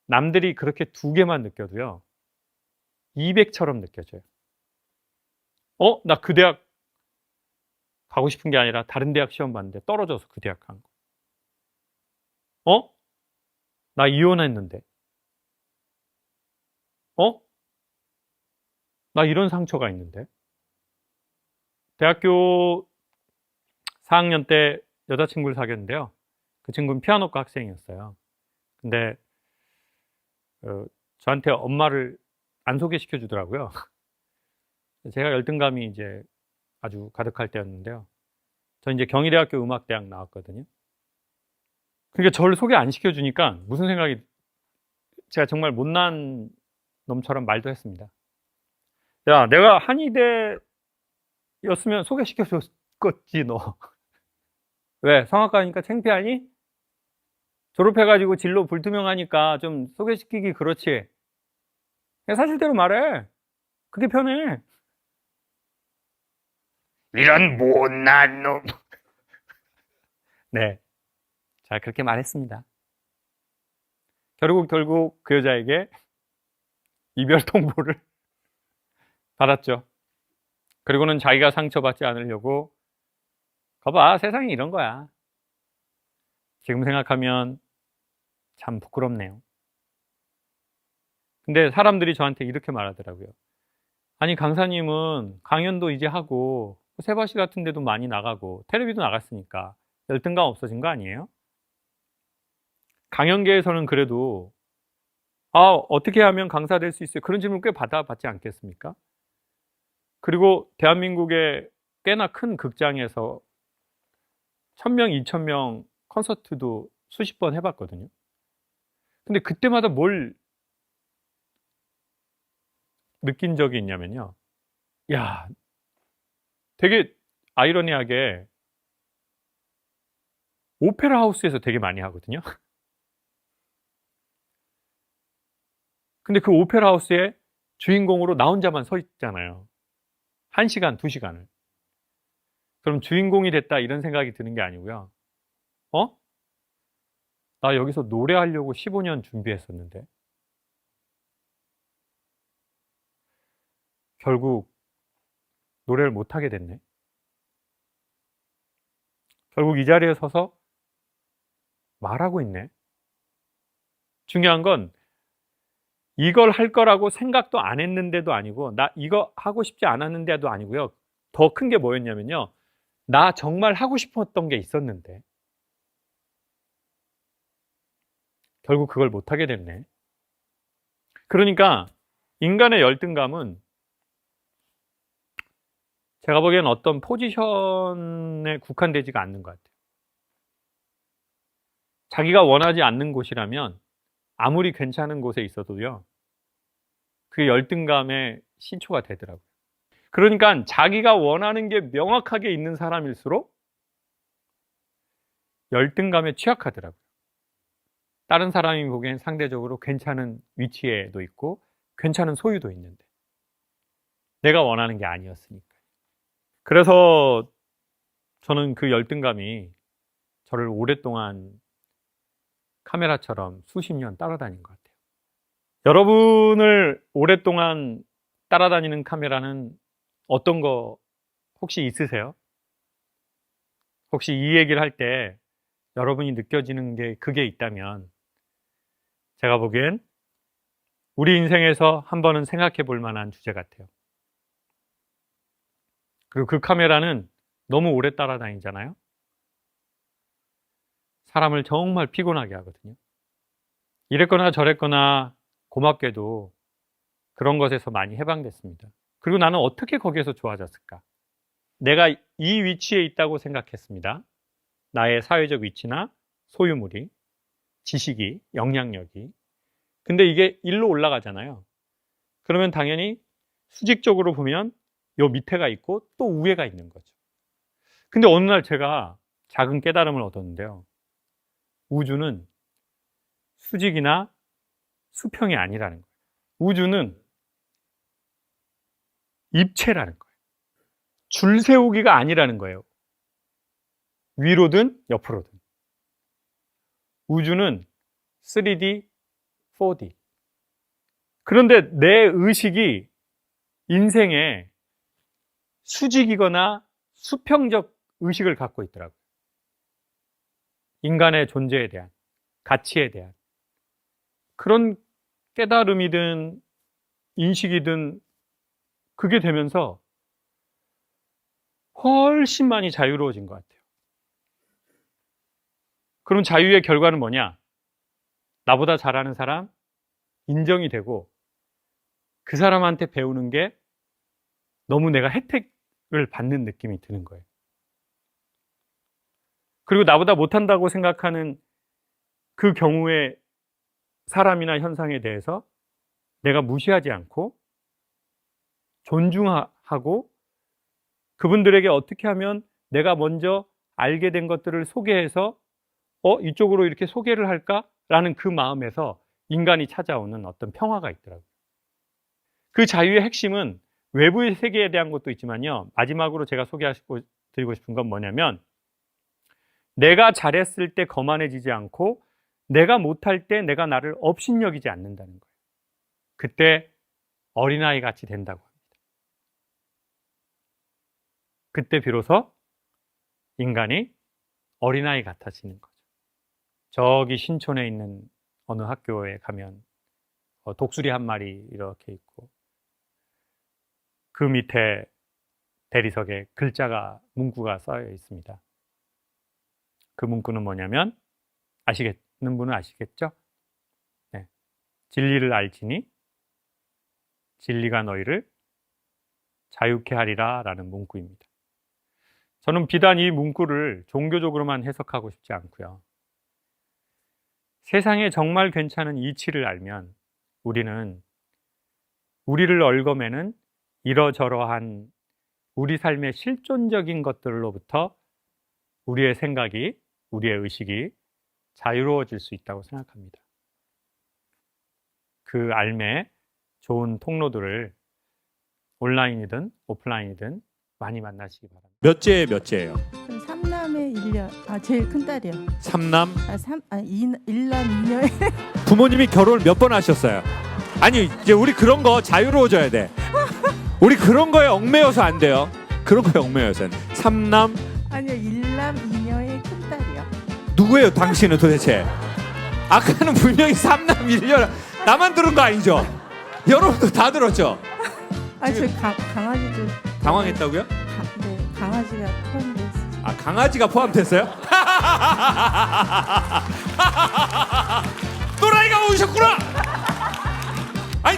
남들이 그렇게 2개만 느껴도요 200처럼 느껴져요. 나 그 대학 가고 싶은 게 아니라 다른 대학 시험 봤는데 떨어져서 그 대학 간 거. 나 이혼했는데. 나 이런 상처가 있는데. 대학교 4학년 때 여자친구를 사귀었는데요. 그 친구는 피아노과 학생이었어요. 근데 저한테 엄마를 안 소개시켜 주더라고요. 제가 열등감이 이제 아주 가득할 때였는데요. 저 이제 경희대학교 음악대학 나왔거든요. 그러니까 저를 소개 안 시켜주니까 무슨 생각이, 제가 정말 못난 놈처럼 말도 했습니다. 야, 내가 한의대였으면 소개시켜줬겠지, 너. 왜? 성악가니까 창피하니? 졸업해가지고 진로 불투명하니까 좀 소개시키기 그렇지. 그냥 사실대로 말해. 그게 편해. 이런 못난 놈. 네. 자, 그렇게 말했습니다. 결국 그 여자에게 이별 통보를 받았죠. 그리고는 자기가 상처받지 않으려고, 거봐, 세상이 이런 거야. 지금 생각하면 참 부끄럽네요. 근데 사람들이 저한테 이렇게 말하더라고요. 아니, 강사님은 강연도 이제 하고 세바시 같은 데도 많이 나가고 텔레비도 나갔으니까 열등감 없어진 거 아니에요? 강연계에서는 그래도 어떻게 하면 강사 될 수 있어요? 그런 질문 꽤 받지 않겠습니까? 그리고 대한민국의 꽤나 큰 극장에서 1000명, 2000명 콘서트도 수십 번 해봤거든요. 근데 그때마다 뭘 느낀 적이 있냐면요. 야, 되게 아이러니하게 오페라 하우스에서 되게 많이 하거든요. 근데 그 오페라 하우스에 주인공으로 나 혼자만 서 있잖아요. 1시간, 2시간을. 그럼 주인공이 됐다 이런 생각이 드는 게 아니고요. 나 여기서 노래하려고 15년 준비했었는데 결국 노래를 못하게 됐네. 결국 이 자리에 서서 말하고 있네. 중요한 건 이걸 할 거라고 생각도 안 했는데도 아니고, 나 이거 하고 싶지 않았는데도 아니고요. 더 큰 게 뭐였냐면요. 나 정말 하고 싶었던 게 있었는데 결국 그걸 못하게 됐네. 그러니까 인간의 열등감은 제가 보기엔 어떤 포지션에 국한되지가 않는 것 같아요. 자기가 원하지 않는 곳이라면 아무리 괜찮은 곳에 있어도요, 그 열등감의 시초가 되더라고요. 그러니까 자기가 원하는 게 명확하게 있는 사람일수록 열등감에 취약하더라고요. 다른 사람이 보기엔 상대적으로 괜찮은 위치에도 있고 괜찮은 소유도 있는데 내가 원하는 게 아니었으니까. 그래서 저는 그 열등감이 저를 오랫동안 카메라처럼 수십 년 따라다닌 것 같아요. 여러분을 오랫동안 따라다니는 카메라는 어떤 거 혹시 있으세요? 혹시 이 얘기를 할 때 여러분이 느껴지는 게 그게 있다면 제가 보기엔 우리 인생에서 한 번은 생각해 볼 만한 주제 같아요. 그리고 그 카메라는 너무 오래 따라다니잖아요. 사람을 정말 피곤하게 하거든요. 이랬거나 저랬거나 고맙게도 그런 것에서 많이 해방됐습니다. 그리고 나는 어떻게 거기에서 좋아졌을까? 내가 이 위치에 있다고 생각했습니다. 나의 사회적 위치나 소유물이, 지식이, 영향력이. 근데 이게 일로 올라가잖아요. 그러면 당연히 수직적으로 보면 요 밑에가 있고 또 위에가 있는 거죠. 근데 어느 날 제가 작은 깨달음을 얻었는데요. 우주는 수직이나 수평이 아니라는 거예요. 우주는 입체라는 거예요. 줄 세우기가 아니라는 거예요. 위로든 옆으로든. 우주는 3D, 4D. 그런데 내 의식이 인생에 수직이거나 수평적 의식을 갖고 있더라고요. 인간의 존재에 대한, 가치에 대한 그런 깨달음이든 인식이든 그게 되면서 훨씬 많이 자유로워진 것 같아요. 그럼 자유의 결과는 뭐냐? 나보다 잘하는 사람 인정이 되고 그 사람한테 배우는 게 너무 내가 혜택을 받는 느낌이 드는 거예요. 그리고 나보다 못한다고 생각하는 그 경우의 사람이나 현상에 대해서 내가 무시하지 않고 존중하고 그분들에게 어떻게 하면 내가 먼저 알게 된 것들을 소개해서 이쪽으로 이렇게 소개를 할까라는 그 마음에서 인간이 찾아오는 어떤 평화가 있더라고요. 그 자유의 핵심은 외부의 세계에 대한 것도 있지만요. 마지막으로 제가 소개드리고 싶은 건 뭐냐면 내가 잘했을 때 거만해지지 않고 내가 못할 때 내가 나를 업신여기지 않는다는 거예요. 그때 어린아이 같이 된다고 합니다. 그때 비로소 인간이 어린아이 같아지는 거죠. 저기 신촌에 있는 어느 학교에 가면 독수리 한 마리 이렇게 있고 그 밑에 대리석에 문구가 써여 있습니다. 그 문구는 뭐냐면 아시는 분은 아시겠죠? 네. 진리를 알지니 진리가 너희를 자유케 하리라 라는 문구입니다. 저는 비단 이 문구를 종교적으로만 해석하고 싶지 않고요. 세상에 정말 괜찮은 이치를 알면 우리는 우리를 얽어매는 이러저러한 우리 삶의 실존적인 것들로부터 우리의 생각이, 우리의 의식이 자유로워질 수 있다고 생각합니다. 그 알매 좋은 통로들을 온라인이든 오프라인이든 많이 만나시기 바랍니다. 몇째예요? 삼남의 1년. 제일 큰 딸이요. 삼남? 일남 2녀에. 부모님이 결혼을 몇 번 하셨어요? 아니 이제 우리 그런 거 자유로워져야 돼. 우리 그런 거에 얽매여서 안 돼요. 그런 거에 얽매여서. 삼남? 아니요, 일남 2녀의 큰 딸이요. 누구예요 당신은 도대체? 아까는 분명히 삼남 1녀 나만 들은 거 아니죠? 여러분도 다 들었죠? 저 강아지도. 당황했다고요? 네, 강아지가 포함됐어요. 아 강아지가 포함됐어요? 또라이가 오셨구나!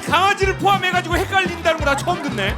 강아지를 포함해가지고 헷갈린다는 거 나 처음 듣네.